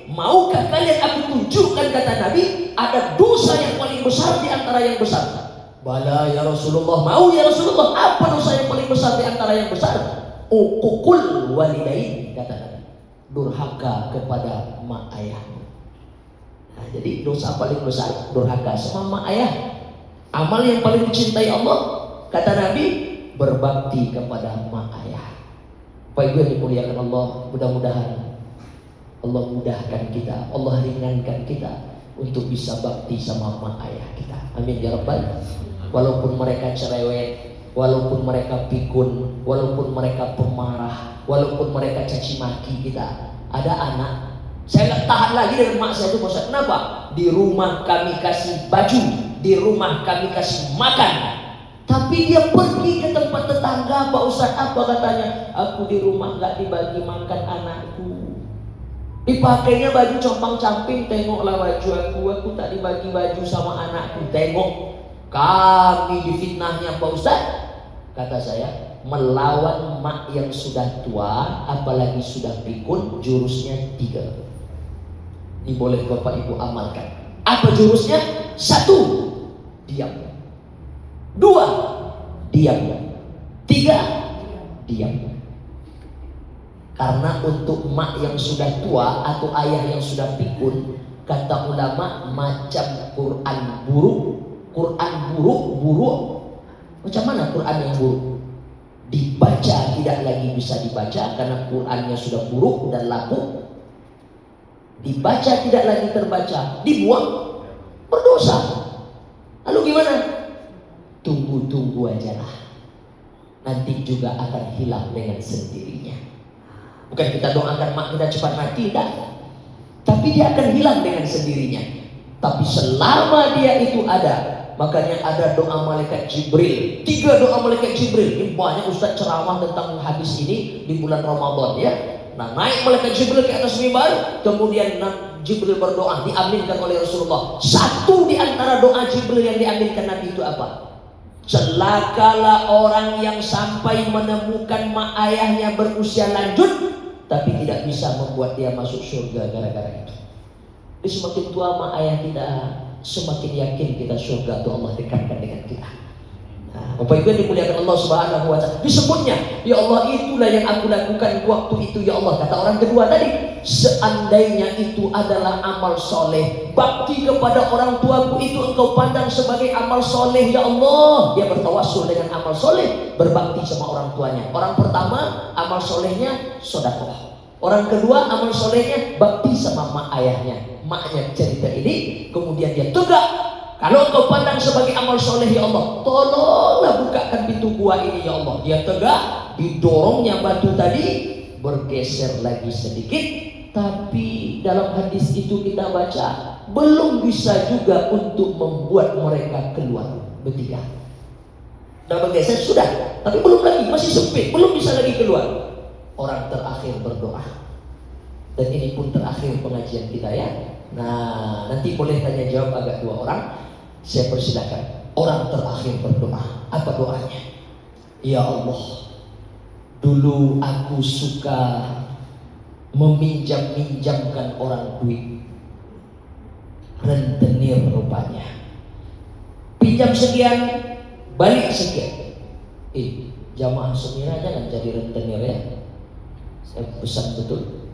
maukah kalian aku tunjukkan, kata Nabi, ada dosa yang paling besar di antara yang besar? Bala ya Rasulullah, mau ya Rasulullah. Apa dosa yang paling besar di antara yang besar? Uququl walidain, kata Nabi, durhaka kepada mak ayah. Nah, jadi dosa paling besar durhaka sama mak ayah. Amal yang paling dicintai Allah, kata Nabi, berbakti kepada mak ayah. Bapak Ibu yang dimuliakan Allah, mudah-mudahan Allah mudahkan kita, Allah ringankan kita untuk bisa bakti sama mak ayah kita. Amin ya Rabbal. Walaupun mereka cerewet, walaupun mereka pikun, walaupun mereka pemarah, walaupun mereka caci maki kita. Ada anak, saya nggak tahan lagi dengan mak saya itu, Ustaz. Kenapa? Di rumah kami kasih baju, di rumah kami kasih makan, tapi dia pergi ke tempat tetangga. Pak Ustaz, apa katanya? Aku di rumah nggak dibagi makan anakku. Dipakainya baju compang-camping, tengoklah baju aku tak dibagi baju sama anakku. Tengok, kami difitnahnya Pak Ustaz. Kata saya, melawan mak yang sudah tua, apalagi sudah pikun, jurusnya 3. Ini boleh Bapak Ibu amalkan. Apa jurusnya? 1, diam. 2, diam. 3, diam. Karena untuk mak yang sudah tua atau ayah yang sudah pikun, kata ulama, macam Quran buruk. Quran buruk. Macam mana Quran yang buruk? Dibaca tidak lagi bisa dibaca karena Qurannya sudah buruk dan lapuk. Dibaca tidak lagi terbaca, dibuang, berdosa. Lalu gimana? Tunggu aja lah, nanti juga akan hilang dengan sendirinya. Bukan kita doakan mak kita cepat mati, tidak. Tapi dia akan hilang dengan sendirinya. Tapi selama dia itu ada, Makanya ada doa malaikat Jibril. 3 doa malaikat Jibril. Ini banyak Ustaz ceramah tentang hadis ini di bulan Ramadan ya. Nah, naik malaikat Jibril ke atas mimbar, kemudian Jibril berdoa, diaminkan oleh Rasulullah. Satu di antara doa Jibril yang diaminkan Nabi itu apa? Celakalah orang yang sampai menemukan mak ayahnya berusia lanjut, tapi tidak bisa membuat dia masuk surga gara-gara itu. Jadi semakin tua mak ayah kita, semakin yakin kita surga itu Allah dekatkan dengan kita. Nah, Bapak Ibu yang dimuliakan Allah Subhanahu wa Ta'ala, disebutnya, ya Allah itulah yang aku lakukan waktu itu ya Allah. Kata orang kedua tadi, seandainya itu adalah amal soleh, bakti kepada orang tuaku itu engkau pandang sebagai amal soleh ya Allah. Dia bertawassul dengan amal soleh, berbakti sama orang tuanya. Orang pertama amal solehnya sedekah. Orang kedua amal solehnya bakti sama mak ayahnya. Maknya cerita ini, kemudian dia tegak. Kalau engkau pandang sebagai amal soleh ya Allah, tolonglah bukakan pintu gua ini ya Allah. Dia tegak, didorongnya batu tadi, bergeser lagi sedikit. Tapi dalam hadis itu kita baca, belum bisa juga untuk membuat mereka keluar bertiga. Sudah bergeser, sudah, tapi belum lagi, masih sempit, belum bisa lagi keluar. Orang terakhir berdoa. Dan ini pun terakhir pengajian kita ya. Nah, nanti boleh tanya jawab agak 2 orang. Saya persilakan. Orang terakhir berdoa. Apa doanya? Ya Allah, dulu aku suka meminjam-minjamkan orang duit, rentenir rupanya. Pinjam sekian, balik sekian. Jamaah semira jangan jadi rentenir ya. Saya pesan betul.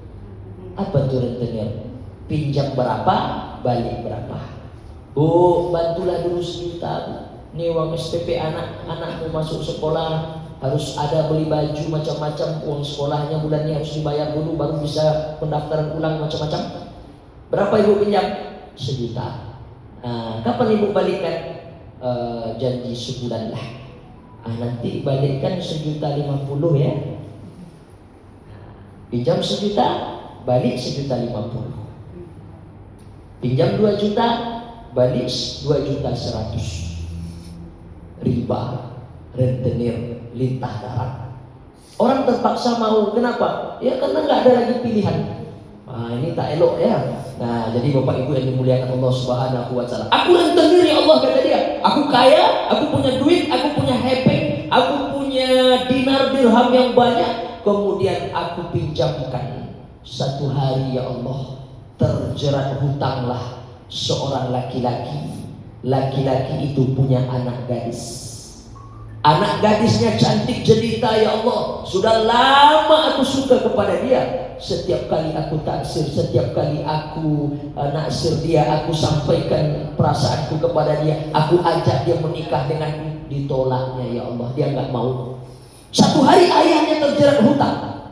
Apa tuh rentenir? Pinjam berapa, balik berapa. Bu, bantulah dulu 1 juta. Nih uang SPP anakmu masuk sekolah, harus ada beli baju macam-macam, uang sekolahnya bulan ini harus dibayar dulu, baru bisa pendaftaran ulang macam-macam. Berapa ibu pinjam? 1 juta. Nah, kapan ibu balikan? Janji sebulan lah. Nanti balikkan 1.050.000 ya. Pinjam 1 juta, balik 1.050.000. Pinjam 2 juta, balik 2.100.000. Riba, rentenir, lintah darat. Orang terpaksa mau, kenapa? Ya karena nggak ada lagi pilihan. Ini tak elok ya. Nah, jadi Bapak Ibu yang dimuliakan Allah Subhanahu wa Ta'ala, aku rentenir ya Allah, kata dia. Aku kaya, aku punya duit, aku punya hepeng, aku punya dinar dirham yang banyak. Kemudian aku pinjamkan. Satu hari ya Allah, terjerat hutanglah seorang laki-laki. Laki-laki itu punya anak gadis. Anak gadisnya cantik jelita ya Allah. Sudah lama aku suka kepada dia. Setiap kali aku taksir, setiap kali aku naksir dia, aku sampaikan perasaanku kepada dia, aku ajak dia menikah denganku, ditolaknya ya Allah. Dia nggak mau. Satu hari ayahnya terjerat hutang.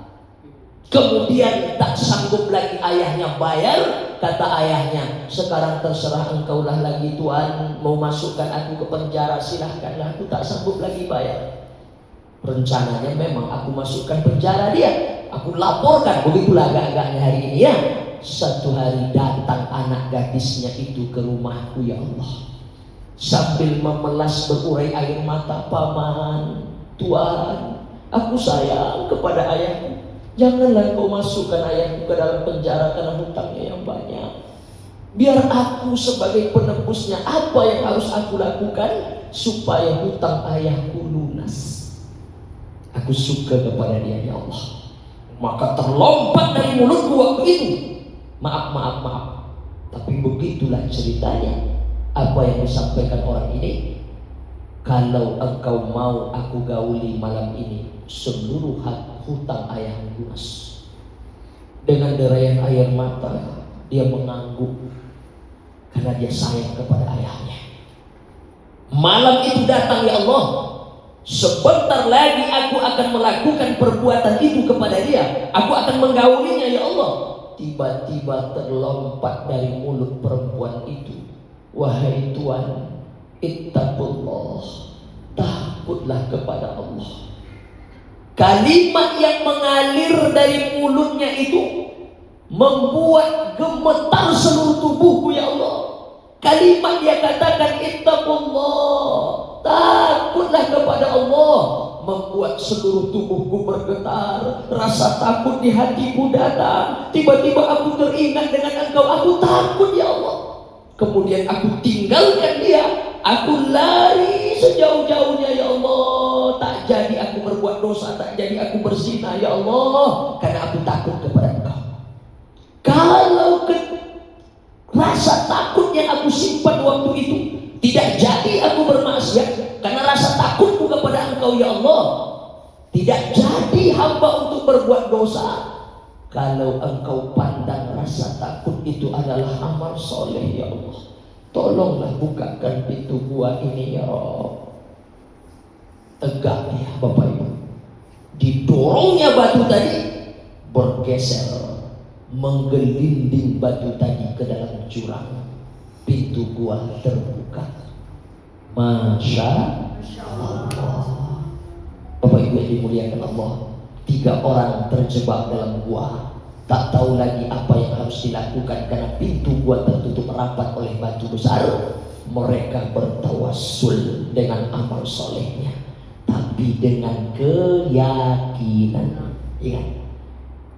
Kemudian tak sanggup lagi ayahnya bayar. Kata ayahnya, sekarang terserah engkaulah lagi Tuhan, mau masukkan aku ke penjara silahkanlah, aku tak sanggup lagi bayar. Rencananya memang aku masukkan penjara dia, aku laporkan, begitulah agak-agaknya hari ini ya. Satu hari datang anak gadisnya itu ke rumahku ya Allah, sambil memelas berurai air mata. Paman, Tuhan, aku sayang kepada ayahku. Janganlah kau masukkan ayahku ke dalam penjara karena hutangnya yang banyak. Biar aku sebagai penebusnya, apa yang harus aku lakukan supaya hutang ayahku lunas. Aku suka kepada dia ya Allah. Maka terlompat dari mulutku waktu itu, maaf. Tapi begitulah ceritanya. Apa yang disampaikan orang ini, kalau engkau mau aku gauli malam ini, seluruh hutang ayahmu lunas. Dengan derayan air mata dia mengangguk karena dia sayang kepada ayahnya. Malam itu datang ya Allah, sebentar lagi aku akan melakukan perbuatan itu kepada dia, aku akan menggaulinya ya Allah. Tiba-tiba terlompat dari mulut perempuan itu, wahai Tuhan, ittaqullah, takutlah kepada Allah. Kalimat yang mengalir dari mulutnya itu membuat gemetar seluruh tubuhku ya Allah. Kalimat dia katakan ittaqullah, takutlah kepada Allah, membuat seluruh tubuhku bergetar. Rasa takut di hatiku datang. Tiba-tiba aku teringat dengan Engkau. Aku takut ya Allah. Kemudian aku tinggalkan dia. Aku lari sejauh-jauhnya ya Allah. Tak jadi aku berbuat dosa, tak jadi aku berzina ya Allah, karena aku takut kepada Engkau. Kalau rasa takut yang aku simpan waktu itu tidak jadi aku bermaksiat karena rasa takutku kepada Engkau ya Allah, tidak jadi hamba untuk berbuat dosa. Kalau Engkau pandang rasa takut itu adalah amal soleh ya Allah, tolonglah bukakan pintu gua ini ya Rabb. Tegak ya Bapak Ibu. Didorongnya batu tadi bergeser, menggelinding batu tadi ke dalam jurang. Pintu gua terbuka. Masya Allah. Bapak Ibu yang dimuliakan Allah, 3 orang terjebak dalam gua, tak tahu lagi apa yang harus dilakukan karena pintu gua tertutup rapat oleh batu besar. Mereka bertawassul dengan amal solehnya, tapi dengan keyakinan. Ingat,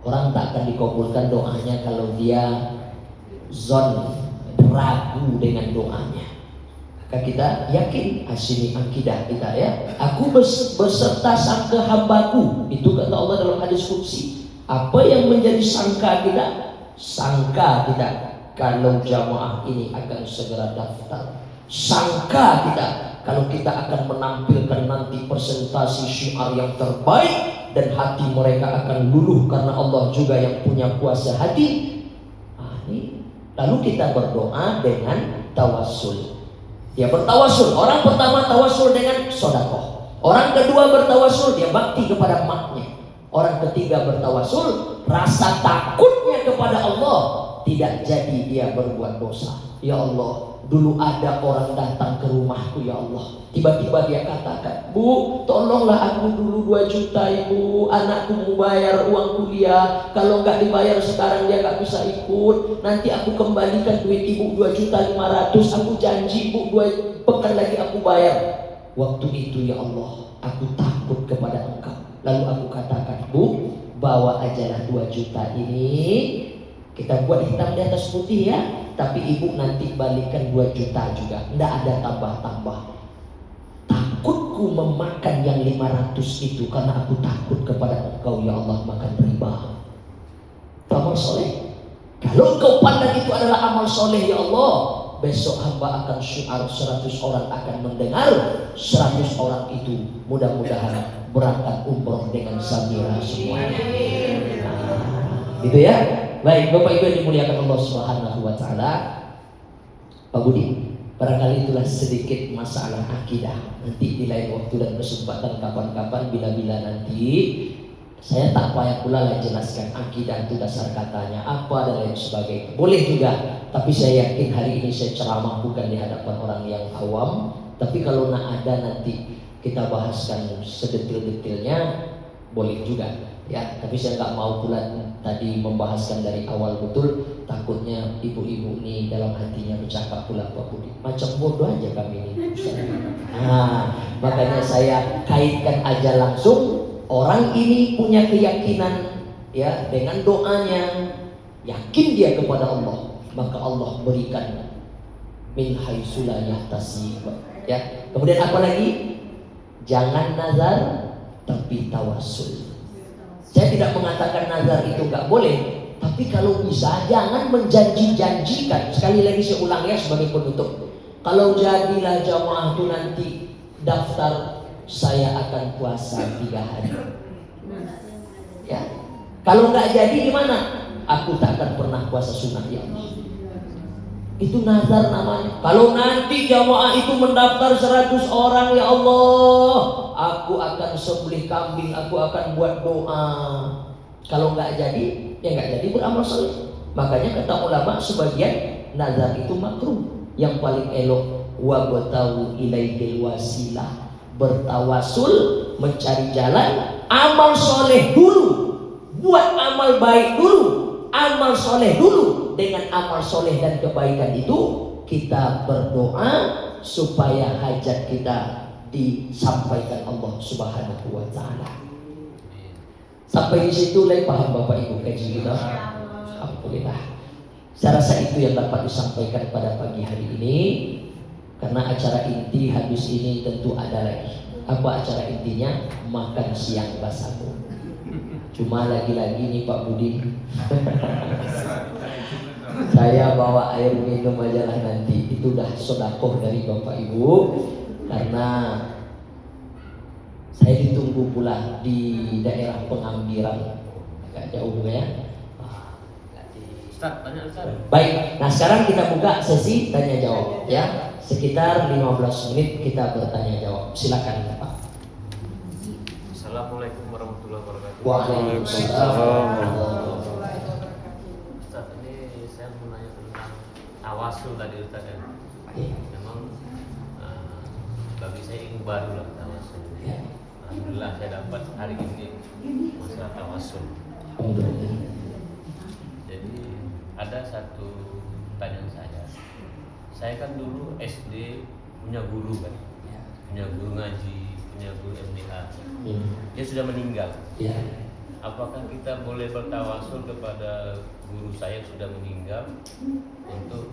orang tak akan dikabulkan doanya kalau dia ragu dengan doanya. Maka kita yakin, asini akidah kita ya. Aku beserta sangka hambaku. Itu kata Allah dalam hadis qudsi. Apa yang menjadi sangka kita? Sangka kita kalau jamaah ini akan segera daftar. Sangka kita kalau kita akan menampilkan nanti presentasi syiar yang terbaik dan hati mereka akan luluh karena Allah juga yang punya kuasa hati. Lalu kita berdoa dengan tawassul. Dia bertawassul. Orang pertama tawassul dengan sedekah. Orang kedua bertawassul dia bakti kepada emaknya. Orang ketiga bertawassul rasa takutnya kepada Allah, tidak jadi dia berbuat dosa. Ya Allah, dulu ada orang datang ke rumahku ya Allah. Tiba-tiba dia katakan, Bu, tolonglah aku dulu 2 juta ibu, anakku mau bayar uang kuliah. Kalau nggak dibayar sekarang dia nggak bisa ikut. Nanti aku kembalikan duit ibu 2.500.000. Aku janji Bu, 2 pekan lagi aku bayar. Waktu itu ya Allah, aku takut kepada Engkau. Lalu aku katakan, Bu, bawa ajalah 2 juta ini. Kita buat hitam di atas putih ya. Tapi ibu nanti balikan 2 juta juga. Tidak ada tambah-tambah. Takutku memakan yang 500 itu karena aku takut kepada Engkau ya Allah, makan riba. Amal soleh. Kalau engkau pandang itu adalah amal soleh ya Allah, besok hamba akan syiar 100 orang akan mendengar. 100 orang itu mudah-mudahan berangkat umroh dengan Samira semuanya. Gitu ya. Baik, Bapak Ibu yang dimuliakan Allah Subhanahu wa taala. Pak Budi, barangkali itulah sedikit masalah akidah. Nanti di lain waktu dan kesempatan kapan-kapan bila-bila nanti saya tak payah pula lah jelaskan akidah itu dasar katanya apa dan lain sebagainya. Boleh juga, tapi saya yakin hari ini saya ceramah bukan di hadapan orang yang awam. Tapi kalau nak ada nanti kita bahaskan sedetil-detilnya, boleh juga. Ya, tapi saya tak mau pula tadi membahaskan dari awal betul. Takutnya ibu-ibu ini dalam hatinya bercakap pula Pak Budi, macam bodoh aja kami ini. Makanya saya kaitkan aja langsung. Orang ini punya keyakinan ya, dengan doanya yakin dia kepada Allah, maka Allah berikan min haitsu la yahtasib. Ya. Kemudian apa lagi? Jangan nazar tapi tawassul. Saya tidak mengatakan nazar itu nggak boleh, tapi kalau bisa jangan menjanji-janjikan. Sekali lagi saya ulang ya sebagai penutup. Kalau jadilah jamaah itu nanti daftar, saya akan puasa 3 hari. Ya, kalau nggak jadi gimana? Aku tak akan pernah puasa sunnah ya Allah. Itu nazar namanya. Kalau nanti jamaah itu mendaftar 100 orang ya Allah, aku akan sembelih kambing, aku akan buat doa. Kalau nggak jadi, ya nggak jadi beramal soleh. Makanya kata ulama sebagian nazar itu makruh. Yang paling elok wabtahu ilaihil wasilah, bertawasul, mencari jalan, amal soleh dulu, buat amal baik dulu, amal soleh dulu. Dengan amal soleh dan kebaikan itu kita berdoa supaya hajat kita disampaikan Allah Subhanahu wa taala. Sampai di situ lah paham Bapak Ibu kaji kita. Alhamdulillah. Saya rasa itu yang dapat disampaikan pada pagi hari ini. Karena acara inti habis ini tentu ada lagi. Apa acara intinya? Makan siang bersama. Cuma lagi-lagi nih Pak Budi, saya bawa air minum aja lah nanti. Itu udah sedekah dari Bapak Ibu. Karena saya ditunggu pula di daerah Pengambiran, agak jauh ya. Ustaz, tanya Ustaz. Baik, nah sekarang kita buka sesi tanya jawab ya. Sekitar 15 menit kita bertanya jawab. Silakan Pak. Assalamualaikum warahmatullahi wabarakatuh. Waalaikumsalam. Ustaz, ini saya mau nanya tentang tawasul tadi Ustaz ya. Memang bagi saya ilmu baru lah tawasul. Alhamdulillah saya dapat hari ini masalah tawasul. Alhamdulillah. Jadi ada satu pertanyaan saya kan dulu SD punya guru kan, punya guru ngaji, punya guru MDA. Dia sudah meninggal. Ya. Apakah kita boleh bertawasul kepada guru saya yang sudah meninggal untuk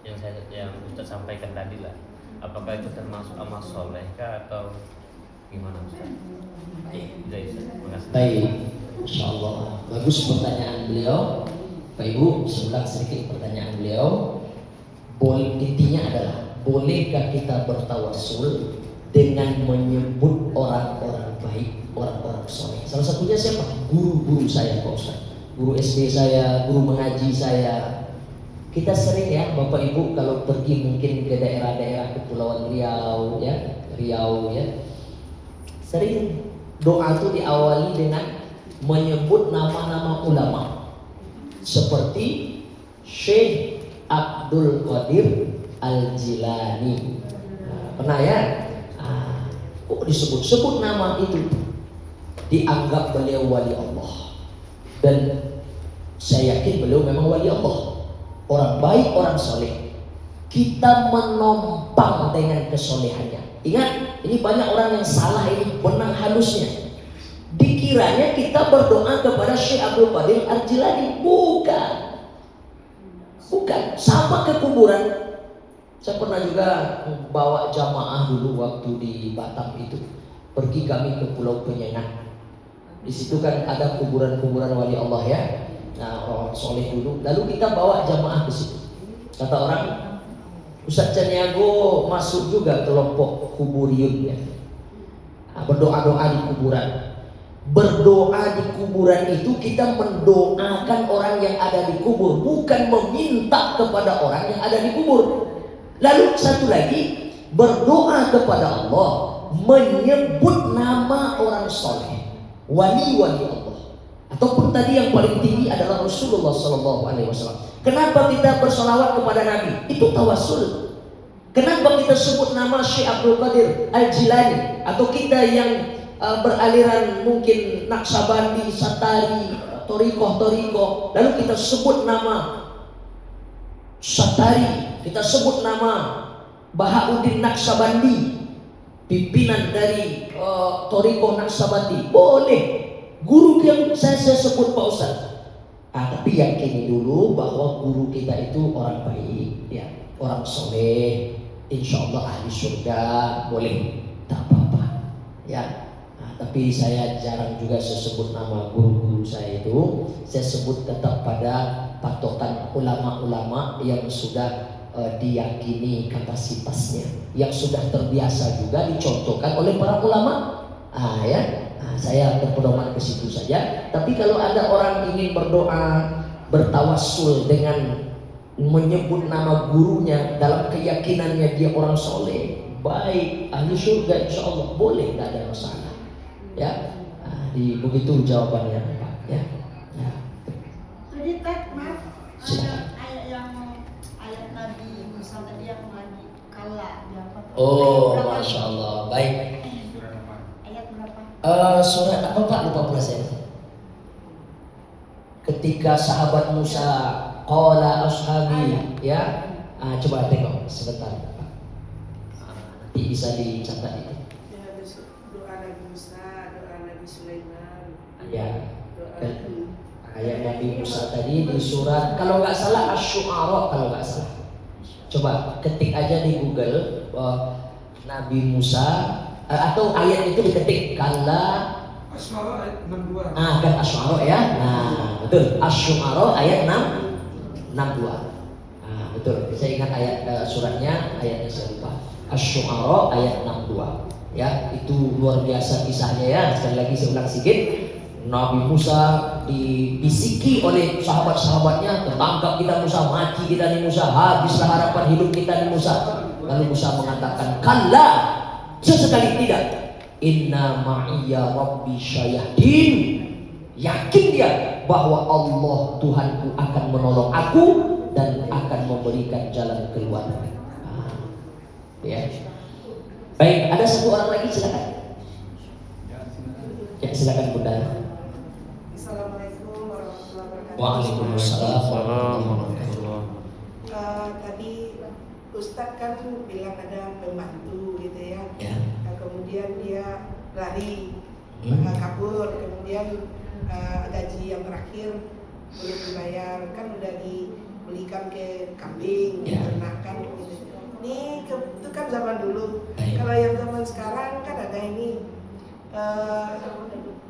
yang Ustaz sampaikan tadi lah? Apakah itu termasuk amal soleh kah atau gimana Ustaz? Terima kasih. Baik, Insya Allah. Bagus pertanyaan beliau. Pak Ibu, sebelah sedikit pertanyaan beliau. Intinya adalah, bolehkah kita bertawasul dengan menyebut orang-orang baik, orang-orang soleh? Salah satunya siapa? Guru-guru saya Pak Ustaz. Guru SD saya, guru mengaji saya. Kita sering ya Bapak Ibu kalau pergi mungkin ke daerah-daerah Kepulauan Riau ya, sering doa itu diawali dengan menyebut nama-nama ulama seperti Syekh Abdul Qadir Al-Jilani. Pernah ya? Kok disebut-sebut nama itu? Dianggap beliau wali Allah. Dan saya yakin beliau memang wali Allah. Orang baik, orang soleh. Kita menompang dengan kesolehannya. Ingat, ini banyak orang yang salah ini benang halusnya. Dikiranya kita berdoa kepada Syekh Abdul Qadir Al-Jilani. Bukan. Sama ke kuburan. Saya pernah juga bawa jamaah dulu waktu di Batam itu. Pergi kami ke Pulau Penyengat. Di situ kan ada kuburan-kuburan wali Allah ya. Nah, orang soleh dulu. Lalu kita bawa jamaah ke situ. Kata orang, Ustaz Caniago masuk juga kelompok kuburiyun ya. Berdoa-doa di kuburan. Berdoa di kuburan itu kita mendoakan orang yang ada di kubur, bukan meminta kepada orang yang ada di kubur. Lalu satu lagi, berdoa kepada Allah, menyebut nama orang soleh, wali-wali Allah. Ataupun tadi yang paling tinggi adalah Rasulullah SAW. Kenapa kita bersolawat kepada Nabi? Itu tawasul. Kenapa kita sebut nama Syekh Abdul Qadir Al-Jilani? Atau kita yang beraliran mungkin Naksabandi, Satari, Torikoh, lalu kita sebut nama Satari, kita sebut nama Bahauddin Naksabandi, pimpinan dari Torikoh Naksabandi. Boleh, guru yang saya sebut Pak Ustaz. Tapi yakini dulu bahwa guru kita itu orang baik, ya, orang soleh, insya Allah ahli surga, boleh, tak apa-apa, ya. Tapi saya jarang juga sebut nama guru-guru saya itu. Saya sebut tetap pada patokan ulama-ulama yang sudah diyakini kapasitasnya, yang sudah terbiasa juga dicontohkan oleh para ulama. Saya berpedoman ke situ saja. Tapi kalau ada orang ingin berdoa, bertawassul dengan menyebut nama gurunya dalam keyakinannya dia orang soleh, baik, ahli surga, insya Allah boleh, tidak ada masalah. Ya, begitu jawabannya, Pak. Ya. Jadi maaf, ada ayat Nabi Musa tadi yang lagi kalah di apa? Masya Allah, baik. Ayat berapa? Surat apa Pak? Lupa pula saya. Ketika sahabat Musa, qala ashabi, ya, Coba tengok sebentar, Pak. Nanti bisa dicatat itu. Ya, doa Nabi Musa, doa Nabi Sulaiman. Ya. Doa Ayat Nabi Musa tadi di surat, kalau nggak salah Asy-Syu'ara, kalau nggak salah. Coba ketik aja di Google Nabi Musa atau ayat itu diketik kala Asy-Syu'ara ayat 62. kan Asy-Syu'ara ya. Nah, betul. Asy-Syu'ara ayat 62. Betul. Saya ingat ayat suratnya, ayatnya saya lupa. Asy-Syu'ara ayat 62. Ya, itu luar biasa kisahnya ya. Sekali lagi saya ulang sedikit. Nabi Musa dibisiki oleh sahabat-sahabatnya, tertangkap kita Musa, mati kita nih Musa, habislah harapan hidup kita nih Musa. Lalu Musa mengatakan, kalla, sesekali tidak. Inna ma'iyya rabbi syayahdin. Yakin dia bahwa Allah Tuhanku akan menolong aku dan akan memberikan jalan keluar. Ya. Baik, ada satu orang lagi, silakan. Ya, silakan Bunda. Assalamualaikum warahmatullahi wabarakatuh. Waalaikumsalam warahmatullahi wabarakatuh. Tadi Ustadz kan bilang ada pembantu gitu ya. Ya. Kemudian dia lari, kabur, kemudian gaji yang terakhir belum dibayar, kan udah dibelikan ke kambing, Ya. ternakan gitu. Ini itu kan zaman dulu. Baik. Kalau yang zaman sekarang kan ada ini.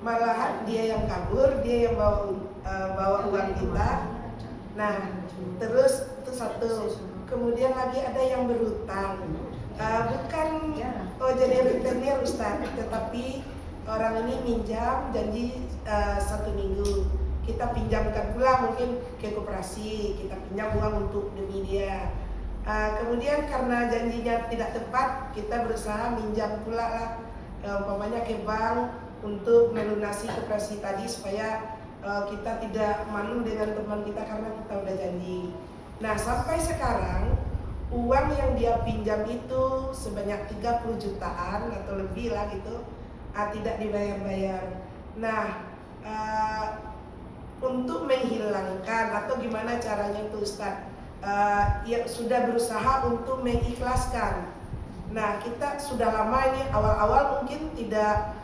Malahan dia yang kabur, dia yang bawa uang kita. Nah, terus itu satu. Kemudian lagi ada yang berhutang. Bukan jadi rentenir Ustaz, tetapi orang ini minjam janji 1 minggu. Kita pinjamkan pula mungkin ke koperasi, kita pinjam uang untuk demi dia. Kemudian karena janjinya tidak tepat, kita berusaha minjam pula lah, umpamanya ke bank untuk melunasi koperasi tadi supaya kita tidak malu dengan teman kita karena kita udah janji. Nah, sampai sekarang uang yang dia pinjam itu sebanyak 30 jutaan atau lebih lah gitu, tidak dibayar-bayar. Nah, untuk menghilangkan atau gimana caranya itu Ustaz? Ya sudah berusaha untuk mengikhlaskan. Nah, kita sudah lama ini awal-awal mungkin tidak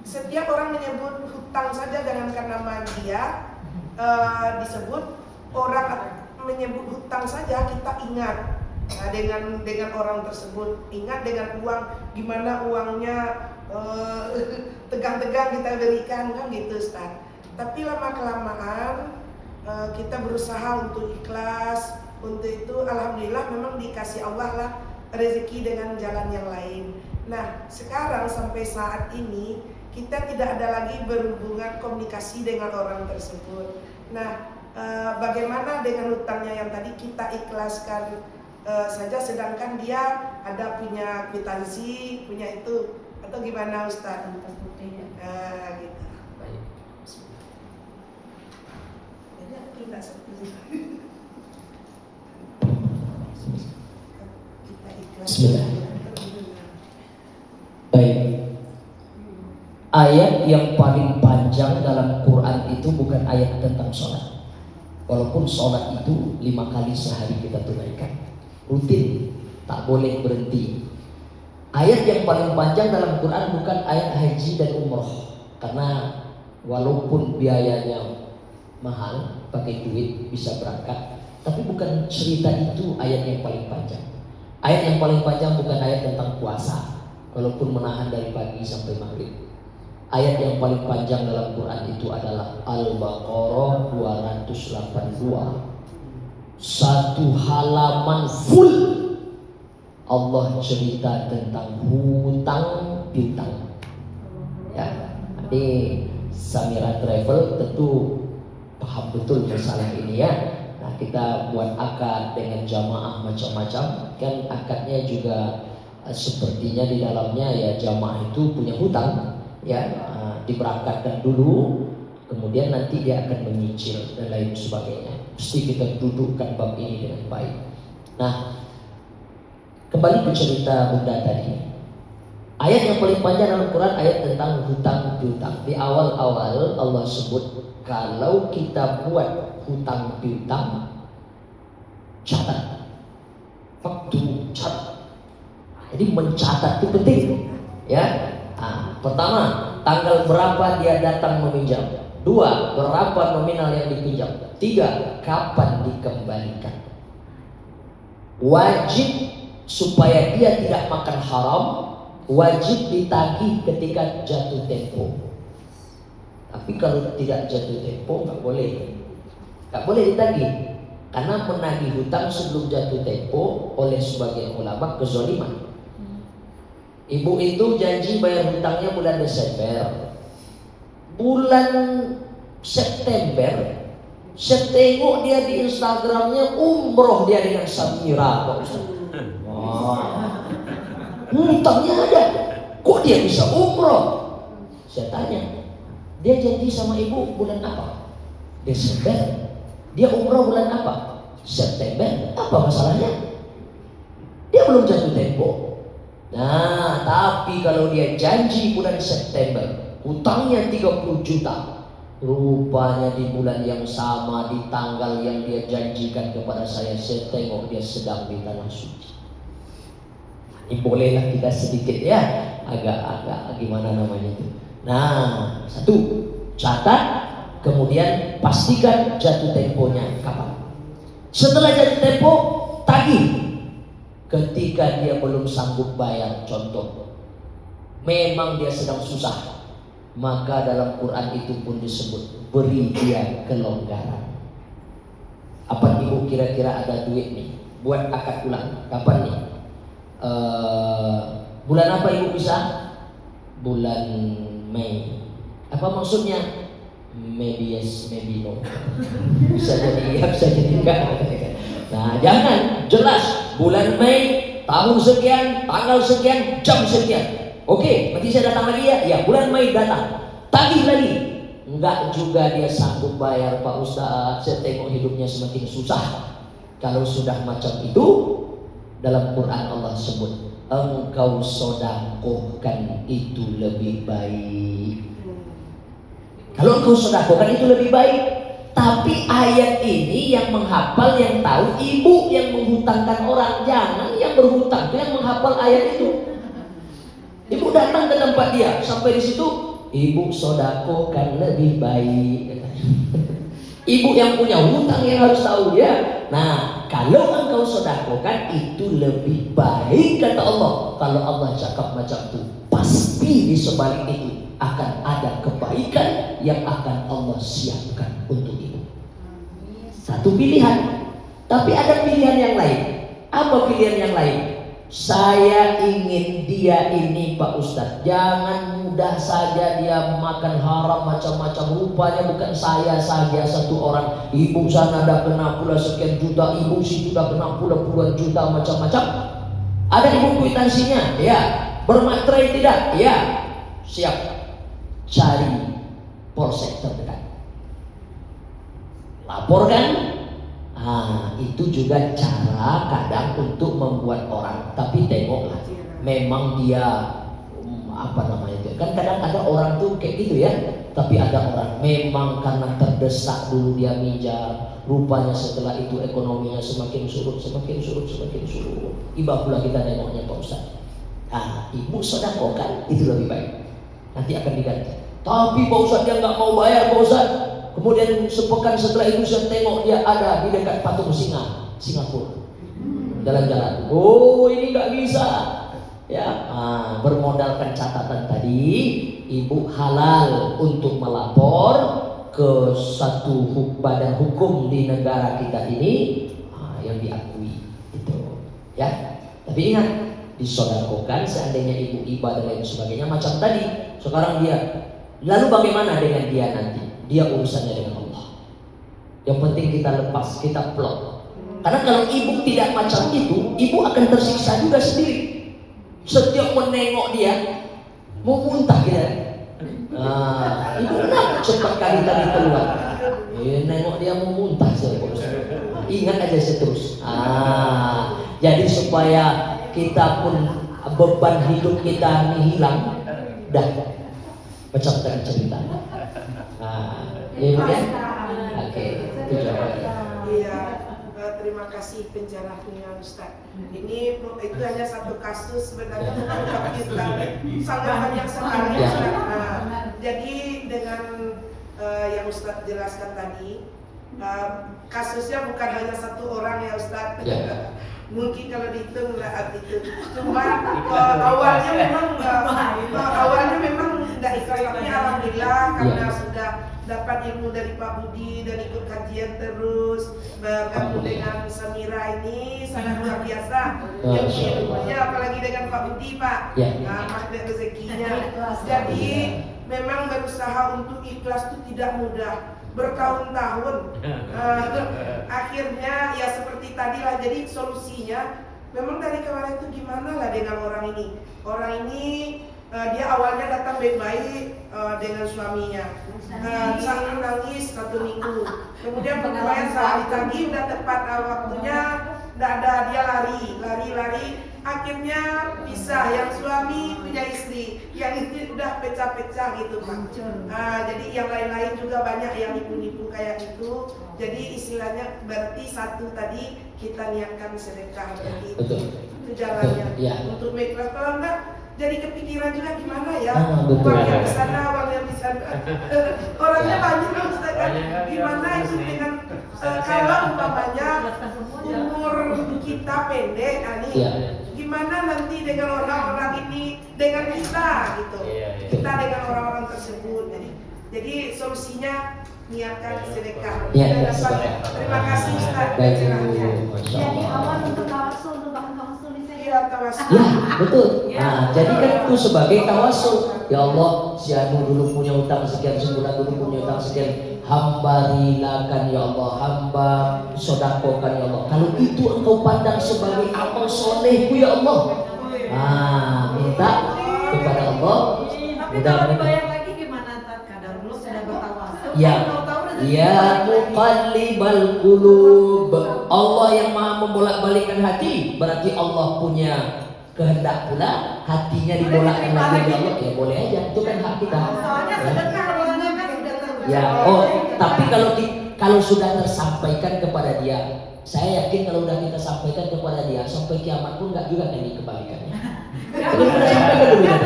setiap orang menyebut hutang saja, jangankan nama dia disebut, orang menyebut hutang saja kita ingat. Nah, dengan orang tersebut, ingat dengan uang, gimana uangnya tegang-tegang kita berikan kan gitu Ustaz. Tapi lama-kelamaan kita berusaha untuk ikhlas. Untuk itu alhamdulillah memang dikasih Allah lah rezeki dengan jalan yang lain. Nah, sekarang sampai saat ini kita tidak ada lagi berhubungan komunikasi dengan orang tersebut. Nah, bagaimana dengan hutangnya yang tadi kita ikhlaskan saja, sedangkan dia ada punya kwitansi, punya itu, atau gimana Ustaz? Gitu. Baik. Kita seperti Bismillah. Baik. Ayat yang paling panjang dalam Quran itu bukan ayat tentang sholat. Walaupun sholat itu 5 kali sehari kita tunaikan, rutin, tak boleh berhenti. Ayat yang paling panjang dalam Quran bukan ayat haji dan umroh, karena walaupun biayanya mahal, pakai duit bisa berangkat, tapi bukan cerita itu ayat yang paling panjang. Ayat yang paling panjang bukan ayat tentang puasa, walaupun menahan dari pagi sampai maghrib. Ayat yang paling panjang dalam Quran itu adalah Al-Baqarah 282. Satu halaman full Allah cerita tentang hutang piutang. Ya, ini Samira Travel tentu paham betul masalah ini ya. Nah, kita buat akad dengan jamaah macam-macam, kan akadnya juga sepertinya di dalamnya ya jamaah itu punya hutang. Ya, diberangkatkan dulu, kemudian nanti dia akan menyicil dan lain sebagainya. Mesti kita dudukkan bab ini dengan baik. Nah, kembali ke cerita Bunda tadi. Ayat yang paling panjang dalam Quran ayat tentang hutang piutang. Di awal-awal Allah sebut kalau kita buat hutang piutang, catat, waktu catat. Jadi mencatat itu penting, ya. Pertama, tanggal berapa dia datang meminjam. 2, berapa nominal yang dipinjam. 3, kapan dikembalikan. Wajib supaya dia tidak makan haram, wajib ditagih ketika jatuh tempo. Tapi kalau tidak jatuh tempo nggak boleh ditagih. Karena menagih hutang sebelum jatuh tempo oleh sebagian ulama kezaliman. Ibu itu janji bayar hutangnya bulan Desember. Bulan September, saya tengok dia di Instagramnya umroh dia dengan Samira, Pak Ustaz. Wah, hutangnya ada, kok dia bisa umroh? Saya tanya, dia janji sama ibu bulan apa? Desember. Dia umroh bulan apa? September. Apa masalahnya? Dia belum jatuh tempo. Nah, tapi kalau dia janji bulan September, hutangnya 30 juta. Rupanya di bulan yang sama, di tanggal yang dia janjikan kepada saya tengok dia sedang di tanah suci. Ini bolehlah kita sedikit ya, agak gimana namanya itu. Nah, 1, catat, kemudian pastikan jatuh temponya kapan. Setelah jatuh tempo, tagih. Ketika dia belum sanggup bayar, contoh, memang dia sedang susah, maka dalam Quran itu pun disebut beri dia kelonggaran. Apa ibu kira-kira ada duit nih buat akad ulang? Kapan nih? Bulan apa ibu bisa? Bulan Mei. Apa maksudnya? Maybe yes, maybe no. Bisa jadi iya, bisa jadi enggak. Nah, jangan, jelas bulan Mei, tahun sekian, tanggal sekian, jam sekian. Oke, nanti saya datang lagi ya. Ya, bulan Mei datang. Tagih lagi. Enggak juga dia sanggup bayar, Pak Ustaz. Saya tengok hidupnya semakin susah. Kalau sudah macam itu, dalam Quran Allah sebut, engkau sodakohkan itu lebih baik. Kalau engkau sodakohkan itu lebih baik. Tapi ayat ini yang menghafal, yang tahu ibu yang menghutangkan orang. Jangan yang berhutang itu yang menghafal ayat itu. Ibu datang ke tempat dia, sampai di situ, ibu sodakohkan lebih baik. Ibu yang punya hutang yang harus tahu ya. Nah, kalau engkau sodakohkan itu lebih baik kata Allah. Kalau Allah cakap macam itu, pasti di sebalik itu akan ada kebaikan yang akan Allah siapkan untuk ibu. Satu pilihan, tapi ada pilihan yang lain. Apa pilihan yang lain? Saya ingin dia ini Pak Ustadz, jangan mudah saja dia makan haram macam-macam. Rupanya bukan saya saja satu orang. Ibu sana dah kena pula sekian juta, ibu situ dah kena pula puluhan juta, macam-macam. Ada ibu kwitansinya, ya. Bermaterai tidak, ya. Siap. Cari polsek terdekat, laporkan. Itu juga cara kadang untuk membuat orang. Tapi tengoklah, memang dia apa namanya itu. Kan kadang ada orang tuh kayak gitu ya. Tapi ada orang memang karena terdesak dulu dia minjam. Rupanya setelah itu ekonominya semakin surut. Iba pula kita nengoknya Pak Ustaz. Ibu sodakohkan itu lebih baik. Nanti akan diganti. Tapi Pak Ustaz dia nggak mau bayar Pak Ustaz. Kemudian sepekan setelah itu saya tengok dia ada di dekat patung singa, Singapura, jalan-jalan. Oh, ini nggak bisa, ya. Bermodalkan catatan tadi, ibu halal untuk melapor ke satu badan hukum di negara kita ini yang diakui, itu, ya. Tapi ingat, disodakokan seandainya ibu ibadah dan lain sebagainya macam tadi. Sekarang dia, lalu bagaimana dengan dia nanti? Dia urusannya dengan Allah. Yang penting kita lepas, kita plot. Karena kalau ibu tidak macam itu, ibu akan tersiksa juga sendiri. Setiap menengok dia, mau muntah kita. Ibu kenapa cepat kali tadi keluar? Nengok dia mau muntah saya. Ingat aja saya terus. Jadi supaya kita pun beban hidup kita ini hilang, dah macam tadi cerita. Nah, ya Bu ya. Oke, itu jawabannya. Iya, terima kasih penjelasannya Ustaz. Ini itu hanya satu kasus, sebenarnya bukan kita sangat banyak sekali. Ya. Jadi dengan yang Ustaz jelaskan tadi, kasusnya bukan hanya satu orang ya Ustaz. Ya. Mungkin kalau dihitung lah itu. Cuma awalnya memang nggak ikhlas, tapi alhamdulillah karena sudah dapat ilmu dari Pak Budi dan ikut kajian terus bergabung dengan Samira ini sangat luar biasa ilmunya, apalagi dengan Pak Budi Pak, magnet rezekinya. Jadi memang berusaha untuk ikhlas itu tidak mudah, bertahun-tahun. Akhirnya ya seperti tadi lah, jadi solusinya memang dari kemarin itu gimana lah dengan orang ini. Orang ini dia awalnya datang baik-baik dengan suaminya, sambil nangis 1 minggu. Kemudian pokoknya saat ditagih udah tepat waktunya, tidak ada, dia lari. Akhirnya bisa, yang suami punya istri, yang istri udah pecah-pecah gitu Pak. Jadi yang lain-lain juga banyak yang nipu-nipu kayak gitu. Jadi istilahnya berarti satu tadi kita niatkan sedekah, berarti itu jalannya. Untuk ikhlas, kalau enggak jadi kepikiran juga gimana ya, uang yang di sana, orangnya banyak Ustaz kan, gimana itu dengan kalau umpamanya umur kita pendek, gimana nanti dengan orang-orang ini dengan kita gitu, kita dengan orang-orang tersebut. Jadi solusinya niatkan sedekah. Terima kasih Ustaz pencerahannya. Jadi awal untuk tawasul, untuk bangun tawasul ini Iya, tawasul. Ya, betul. Nah, jadi kan itu sebagai tawasul. Ya Allah, si Anu dulu punya utang sekian, si Bulan dulu punya utang sekian. Hamba rilakan ya Allah, hamba sodakokan ya Allah. Kalau itu engkau pandang sebagai amal solehku ya Allah. Nah, minta kepada Allah. Mudah-mudahan lagi gimana kadang dulu sudah bertawasul. Ya muqallibal qulub. Allah yang maha membolak-balikkan hati. Berarti Allah punya kehendak pula hatinya dibolakkan lagi oleh Allah. Ya boleh aja, itu kan hak kita. Soalnya sedekah awalnya kan sudah terbuka. Ya, tapi kalau sudah tersampaikan kepada dia, saya yakin kalau sudah kita sampaikan kepada dia sampai kiamat pun nggak juga akan dikembalikannya. Kalau sudah sampaikan dulu ya.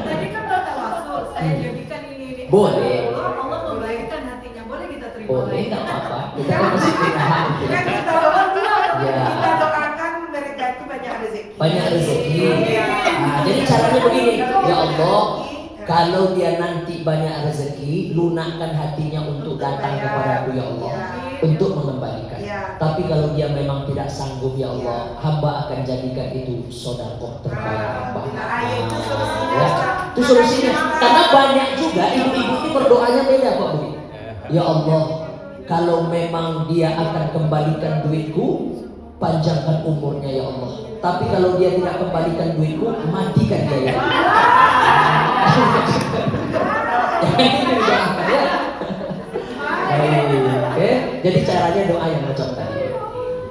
Tadi kan bertawasul, saya jadikan ini. Boleh. Allah membalikkan hatinya, boleh kita terima. Boleh, nggak apa-apa. Kita kan masih punya hak. Kita doakan mereka itu banyak rezeki. Banyak rezeki. Nah, jadi caranya begini, ya Allah, kalau dia nanti banyak rezeki, lunakkan hatinya untuk datang kepada Aku ya Allah, untuk mengembalikan. Tapi kalau dia memang tidak sanggup ya Allah, hamba akan jadikan itu sedekah terbaik hamba. Itu solusinya. Karena banyak juga ibu-ibu ini berdoanya beda kok Bu. Ya Allah, kalau memang dia akan kembalikan duitku, panjangkan umurnya ya Allah. Tapi kalau dia tidak kembalikan duitku, matikan dia ya. Oke, jadi caranya doa yang macam tadi.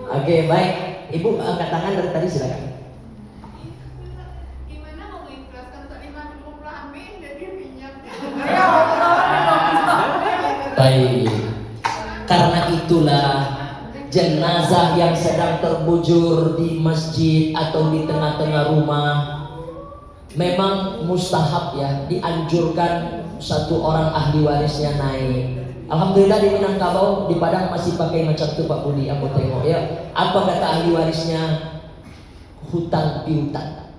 Oke, baik. Ibu angkat tangan dari tadi, silakan. Gimana mau mengikhlaskan tadi mau hamil jadi minyaknya? Baik. Karena itulah jenazah yang sedang terbujur di masjid atau di tengah-tengah rumah memang mustahab ya, dianjurkan satu orang ahli warisnya naik. Alhamdulillah di Minangkabau, di Padang masih pakai macam itu Pak Budi, aku tengok ya. Apa kata ahli warisnya? Hutang piutang.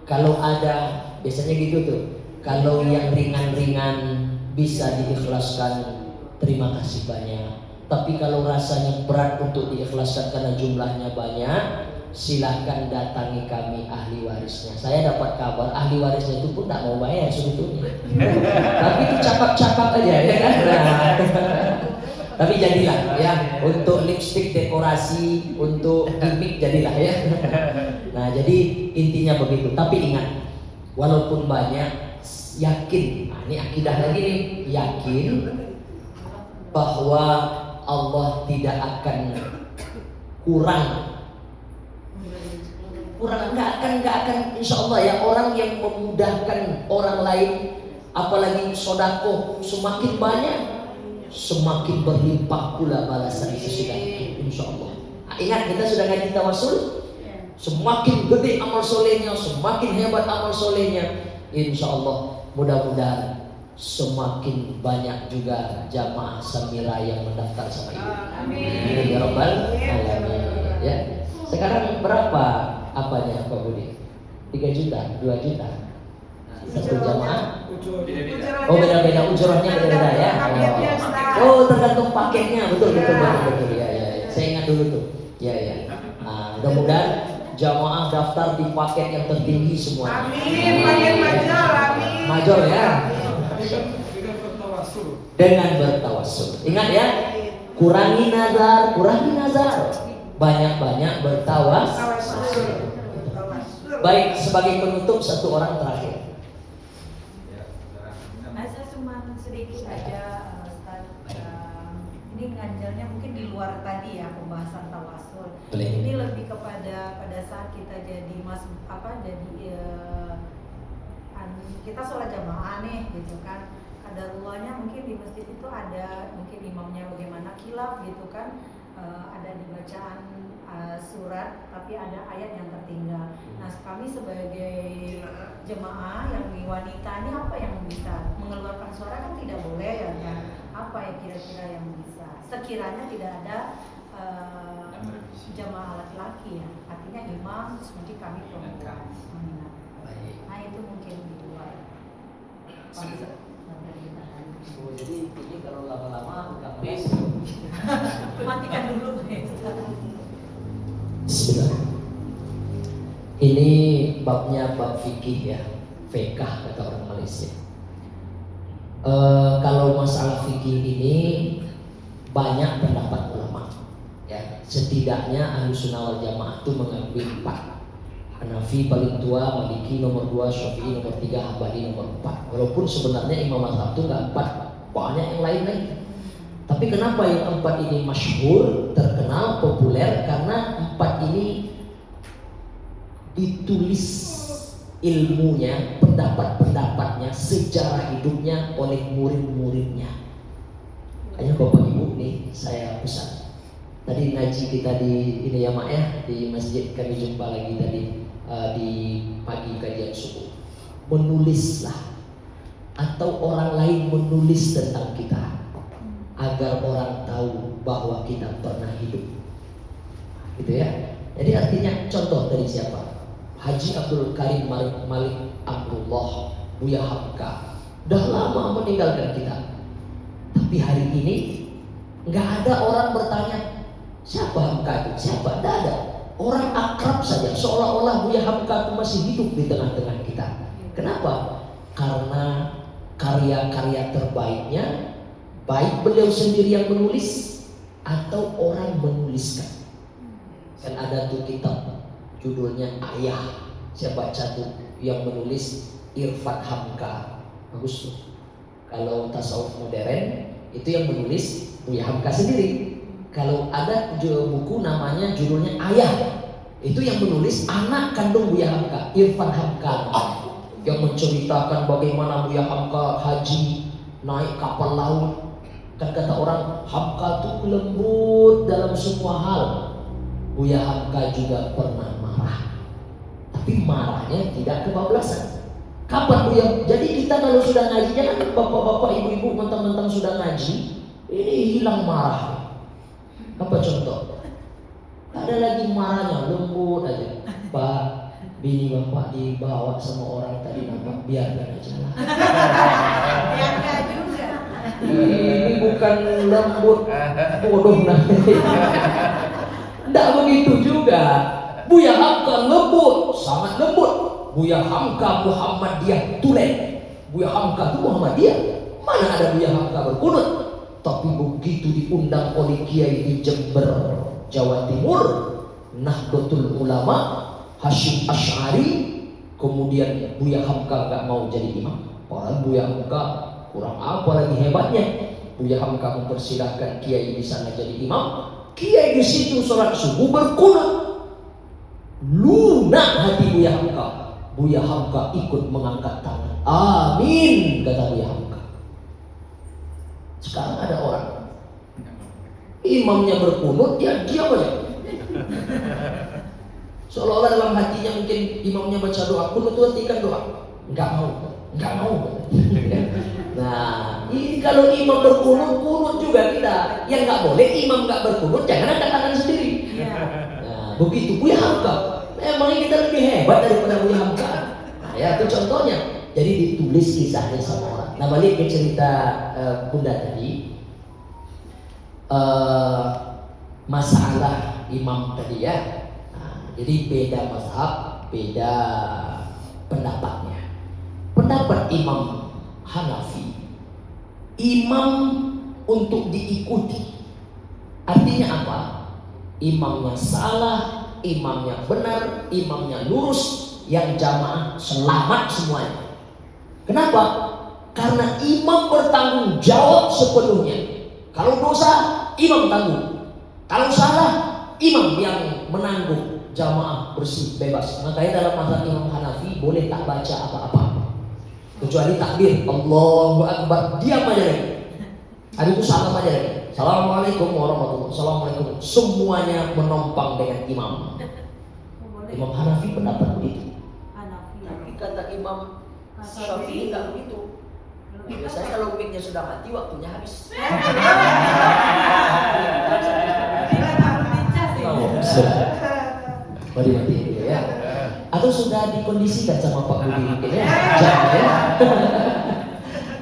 Kalau ada, biasanya gitu tuh. Kalau yang ringan-ringan bisa diikhlaskan, terima kasih banyak. Tapi kalau rasanya berat untuk diikhlaskan karena jumlahnya banyak, silahkan datangi kami ahli warisnya. Saya dapat kabar ahli warisnya itu pun tidak mau bayar sebetulnya. Tapi itu cakap-cakap aja ya kan. Tapi jadilah ya, untuk lipstick dekorasi, untuk gimmick jadilah ya. Nah jadi intinya begitu. Tapi ingat, walaupun banyak, yakin. Nah, ini akidah lagi nih, yakin bahwa Allah tidak akan kurang kurang nggak akan insya Allah ya, orang yang memudahkan orang lain, apalagi sodako semakin banyak, semakin berlimpah pula balasan sesudahnya insya Allah. Nah, ingat kita sudah ngaji tawasul, semakin gede amal solehnya, semakin hebat amal solehnya, insya Allah mudah-mudahan semakin banyak juga jamaah Samira yang mendaftar sama ibu. Amin ya rabbal alamin. Ya. Sekarang berapa apanya Pak Budi? 3 juta, 2 juta? Satu jamaah? Oh beda-beda, ujurnya beda-beda ya. Oh tergantung paketnya, betul ya. Saya ingat dulu tuh. Ya. Nah, mudah-mudahan jamaah daftar di paket yang tertinggi semua. Amin, paket major, amin. Major ya. Dengan bertawasul. Dengan bertawasul. Ingat ya, kurangi nazar. Banyak-banyak bertawasul. Baik, sebagai penutup satu orang terakhir. Saya cuma sedikit aja, Ustaz. Ini ngajarnya mungkin di luar tadi ya pembahasan tawasul. Ini lebih kepada pada saat kita jadi kita sholat jamaah nih gitu kan. Qadarulahnya mungkin di masjid itu ada mungkin imamnya bagaimana khilaf gitu kan. Ada di bacaan surat tapi ada ayat yang tertinggal. Nah kami sebagai jemaah yang di wanita ini apa yang bisa mengeluarkan suara kan tidak boleh ya kan? Apa yang kira-kira yang bisa sekiranya tidak ada jemaah laki-laki ya, artinya imam mungkin kami perempuan. Nah itu mungkin di luar konsep. Jadi ini kalau lama-lama nggak matikan dulu. Bismillah. Ini babnya bab fikih ya, fiqh kata orang Malaysia. Kalau masalah fikih ini banyak pendapat ulama. Ya, setidaknya Ahlussunnah wal Jamaah itu mengambil 4. Hanafi paling tua, Maliki nomor 2, Syafi'i nomor 3, Hambali nomor 4. Walaupun sebenarnya Imam Mazhab itu nggak 4, banyak yang lain lagi. Tapi kenapa yang 4 ini masyhur, terkenal, populer? Karena 4 ini ditulis ilmunya, pendapat-pendapatnya, sejarah hidupnya oleh murid-muridnya. Hanya Bapak Ibu nih saya pesan. Tadi ngaji kita di ini ya Mak ya, di masjid kami jumpa lagi tadi di pagi kajian subuh. Menulislah atau orang lain menulis tentang kita agar orang tahu bahwa kita pernah hidup. Gitu ya. Jadi artinya contoh dari siapa? Haji Abdul Karim Malik Abdullah Buya Hamka. Udah lama meninggalkan kita. Tapi hari ini nggak ada orang bertanya siapa Hamka itu, siapa? Tidak ada. Orang akrab saja, seolah-olah Buya Hamka itu masih hidup di tengah-tengah kita. Kenapa? Karena karya-karya terbaiknya baik beliau sendiri yang menulis atau orang menuliskan. Kan ada tuh kitab judulnya Ayah. Saya baca tuh yang menulis Irfan Hamka. Bagus tuh. Kalau tasawuf modern itu yang menulis Buya Hamka sendiri. Kalau ada buku namanya judulnya Ayah, itu yang menulis anak kandung Buya Hamka, Irfan Hamka, yang menceritakan bagaimana Buya Hamka haji naik kapal laut. Kan kata orang Hamka itu lembut dalam semua hal. Buya Hamka juga pernah marah, tapi marahnya tidak kebablasan. Kapan Buya? Jadi kita kalau sudah ngaji, jangan bapak-bapak, ibu-ibu mentang-mentang sudah ngaji ini hilang marah. Apa contoh? Ada lagi marahnya, lembut aja. Pak, bini bapak dibawa sama orang tadi nampak, biarkan aja lah. Biarkan juga. Ini bukan lembut, bodoh namanya. Tidak begitu juga. Buya Hamka lembut, sangat lembut. Buya Hamka Muhammadiyah tulen. Buya Hamka itu Muhammadiyah. Mana ada Buya Hamka berkunut? Tapi begitu diundang oleh kiai di Jember, Jawa Timur, Nahdlatul Ulama, Hasyim Asy'ari, kemudian Buya Hamka gak mau jadi imam. Padahal Buya Hamka kurang apa lagi hebatnya. Buya Hamka mempersilahkan kiai di sana jadi imam. Kiai di situ sholat subuh berkunut. Luar lunak hati Buya Hamka. Buya Hamka ikut mengangkat tangan. Amin, kata Buya Hamka. Sekarang ada orang imamnya berkunut, dia diam aja. Seolah-olah dalam hatinya mungkin imamnya baca doa, kunut itu hentikan doa. Enggak mau. Nah, ini kalau imam berkunut, kunut juga kita. Yang nggak boleh imam nggak berkunut, jangan angkat tangan sendiri. Nah, begitu Buya Hamka. Memangnya kita lebih hebat daripada Buya Hamka. Nah, ya itu contohnya. Jadi ditulis kisahnya sama orang. Nah, balik ke cerita Bunda tadi. Masalah imam tadi ya. Nah, jadi beda mazhab, beda pendapatnya. Pendapat Imam Hanafi, imam untuk diikuti. Artinya apa? Imamnya salah, imamnya benar, imamnya lurus, yang jamaah selamat semuanya. Kenapa? Karena imam bertanggung jawab sepenuhnya. Kalau dosa, imam tanggung. Kalau salah, imam yang menanggung. Jamaah bersih, bebas. Makanya dalam mazhab Imam Hanafi boleh tak baca apa-apa, kecuali takbir Allahu Akbar, diam aja lagi. Ada itu salam aja lagi. Assalamualaikum warahmatullahi wabarakatuh. Assalamualaikum. Semuanya menompang dengan imam. Imam Hanafi pendapat begitu. Tapi kata Imam Syafi'i nggak begitu. Biasanya kalau mic-nya sudah mati, waktunya habis. Mari mati dulu ya. Atau sudah dikondisikan sama Pak Budi mungkin ya. Jangan ya.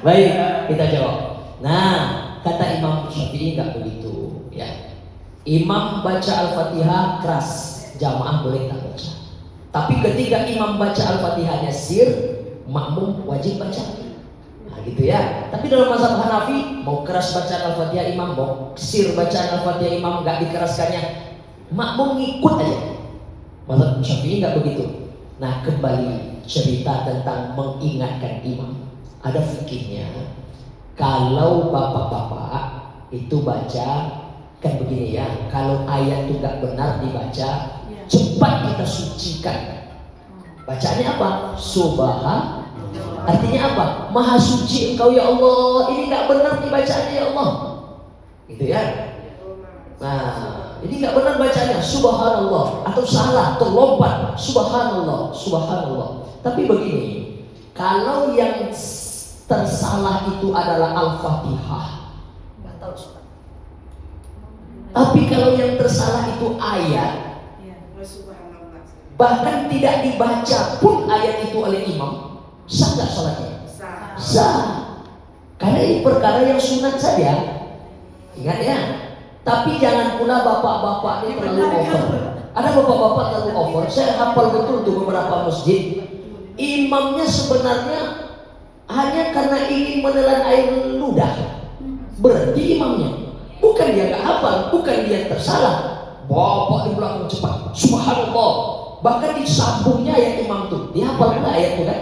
Baik, kita jawab. Nah, kata Imam Syafi'i nggak begitu ya. Imam baca Al-Fatihah keras, jamaah boleh tak baca. Tapi ketika imam baca Al-Fatihahnya sir, makmum wajib baca. Nah, gitu ya. Tapi dalam mazhab Hanafi, mau keras bacaan Al-Fatihah imam, mau sir bacaan Al-Fatihah imam, nggak dikeraskannya, makmum ngikut aja. Mazhab Syafi'i nggak begitu. Nah, kembali cerita tentang mengingatkan imam. Ada fikihnya. Kalau bapak-bapak itu baca kan begini ya. Kalau ayat itu nggak benar dibaca, cepat kita sucikan. Bacaannya apa? Subhan. Artinya apa? Maha suci Engkau ya Allah. Ini nggak benar dibacaannya ya Allah. Gitu ya. Nah, ini nggak benar bacanya, subhanallah, atau salah, terlompat, subhanallah, subhanallah. Tapi begini, kalau yang tersalah itu adalah Al-Fatihah, nggak tahu Ustaz. Tapi kalau yang tersalah itu ayat, bahkan tidak dibaca pun ayat itu oleh imam, sah nggak salatnya? Sah. Karena ini perkara yang sunat saja. Ingat ya. Tapi jangan pula bapak-bapak ini terlalu over. Ada bapak-bapak terlalu over. Saya hafal betul tuh beberapa masjid. Imamnya sebenarnya hanya karena ingin menelan air ludah, berhenti imamnya. Bukan dia nggak hafal, bukan dia tersalah. Bapak di belakang cepat, subhanallah. Bahkan disambungnya ayat imam tuh. Dia hafal pula ayat tuh kan?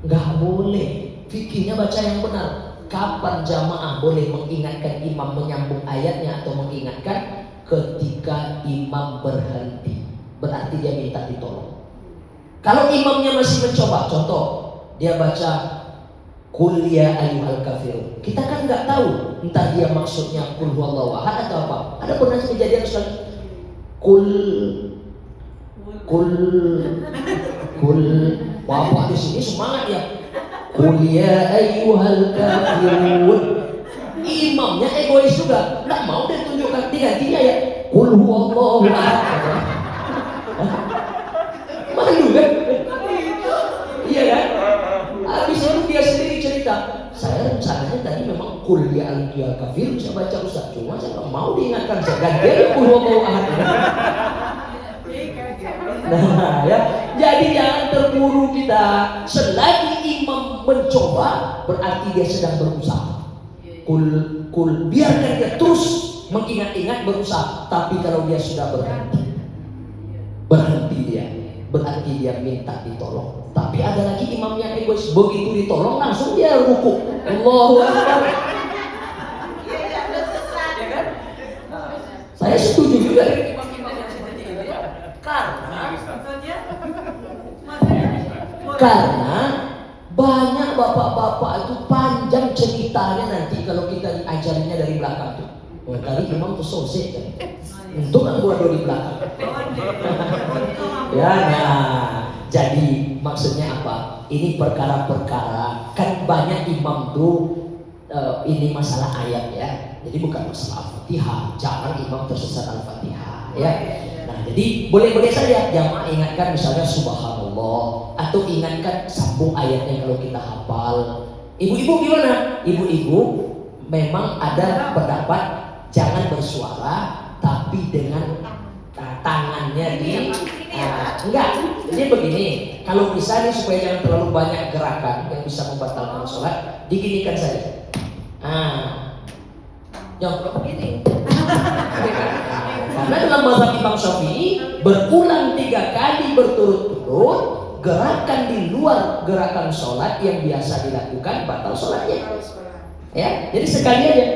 Nggak boleh. Fikihnya baca yang benar. Kapan jamaah boleh mengingatkan imam menyambung ayatnya atau mengingatkan? Ketika imam berhenti, berarti dia minta ditolong. Kalau imamnya masih mencoba, contoh dia baca Qul ya ayyuhal kafirun, kita kan nggak tahu entah dia maksudnya Qul huwallahu ahad atau apa. Ada pernah kejadian sekali Qul bapak di sini semangat ya. Qul ya ayyuhal kafirun. Imamnya egois juga, nggak mau dia tunjukkan, digantinya ya Qul huwallahu ahad. Malu kan? Iya kan? Habis itu dia sendiri cerita, saya rencananya tadi memang Qul ya ayyuhal kafirun saya baca Ustaz, cuma saya nggak mau diingatkan, saya ganti Qul huwallahu ahad. Nah ya, jadi jangan terburu kita. Selagi imam mencoba, berarti dia sedang berusaha. Kul, biarkan dia terus mengingat-ingat berusaha. Tapi kalau dia sudah berhenti dia, berarti dia minta ditolong. Tapi ada lagi imam yang egois, begitu ditolong langsung dia ruku. Allahu Akbar. Ya kan? Saya setuju juga dengan imam-imam yang seperti ini. Karena Karena banyak bapak-bapak itu panjang ceritanya nanti kalau kita diajarinya dari belakang tuh. Oh, tadi imam tuh selesai kan. Untuk kan gua di belakang. Ya, nah, jadi maksudnya apa? Ini perkara-perkara kan banyak imam tuh ini masalah ayat ya. Jadi bukan masalah Al-Fatihah. Jangan imam tersesat Al-Fatihah ya. Nah, jadi boleh-boleh saja jamaah ingatkan misalnya subhanallah atau ingatkan sambung ayatnya kalau kita hafal. Ibu-ibu gimana? Ibu-ibu memang ada pendapat jangan bersuara tapi dengan tangannya di enggak. Jadi begini, kalau bisa nih supaya jangan terlalu banyak gerakan yang bisa membatalkan sholat, diginikan saja. Yang begini. Karena dalam mazhab Imam Syafi'i berulang 3 kali berturut-turut gerakan di luar gerakan sholat yang biasa dilakukan batal sholatnya. Ya, jadi sekali aja.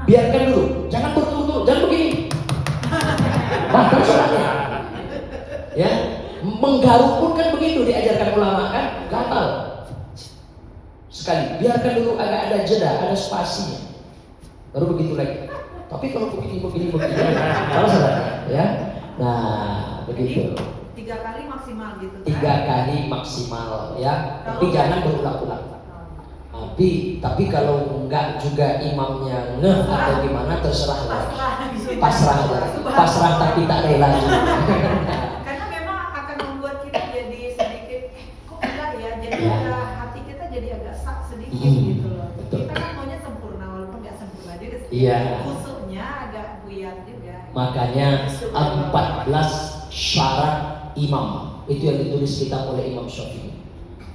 Biarkan dulu, jangan berturut-turut, jangan begini. Batal sholatnya. Ya, menggaruk pun kan begitu diajarkan ulama kan, gatal. Sekali, biarkan dulu agak ada jeda, ada spasinya. Baru begitu lagi. Tapi kalau begini, kalau sholatnya, ya. Nah, begitu. 3 kali maksimal gitu kan? 3 kali maksimal, ya. Tapi jangan berulang-ulang. Tapi kalau enggak juga imamnya ngeh atau gimana terserah lah. Pasrah tapi tak rela. Karena memang akan membuat kita jadi sedikit kok enggak ya, jadi hati kita jadi agak sak sedikit gitu loh. Betul. Kita kan maunya sempurna walaupun nggak sempurna jadi khusyuknya agak buyar juga. Makanya 14 syarat imam itu yang ditulis kita oleh Imam Syafi'i.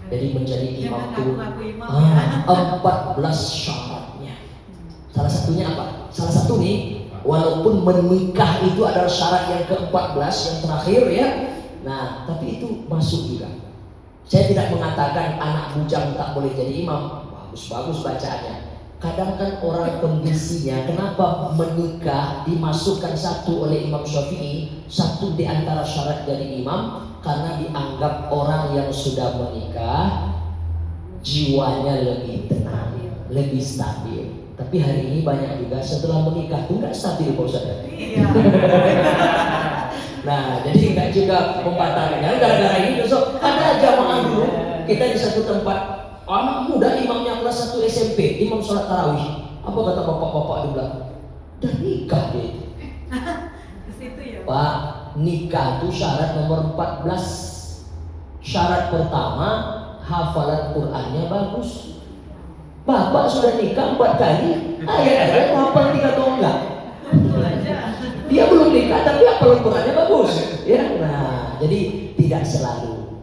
Jadi menjadi imam itu 14 syaratnya. Salah satunya apa? Salah satu nih, walaupun menikah itu adalah syarat yang ke-14 yang terakhir ya. Nah, tapi itu masuk juga. Saya tidak mengatakan anak bujang tak boleh jadi imam. Bagus-bagus bacaannya. Kadang kan orang kondisinya kenapa menikah dimasukkan satu oleh Imam Syafi'i, satu di antara syarat dari imam, karena dianggap orang yang sudah menikah jiwanya lebih tenang, lebih stabil. Tapi hari ini banyak juga setelah menikah tuh nggak stabil Pak Ustaz. Iya. Nah, jadi nggak juga membatalkan. Gara-gara ini besok ada jamaah dulu kita di satu tempat. Anak muda imamnya kelas 1 SMP, imam sholat tarawih. Apa kata bapak-bapak di belakang? Udah nikah dia. Ke situ ya. Pak, nikah itu syarat nomor 14. Syarat pertama, hafalan Qur'annya bagus. Bapak sudah nikah 4 kali, ayat-ayat hafal 3 tahun enggak? Dia belum nikah tapi hafalan Qur'annya bagus. Ya, nah, jadi tidak selalu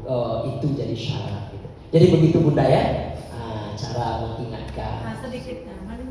itu jadi syarat. Jadi begitu Bunda ya, cara mengingatkan. Nah sedikit,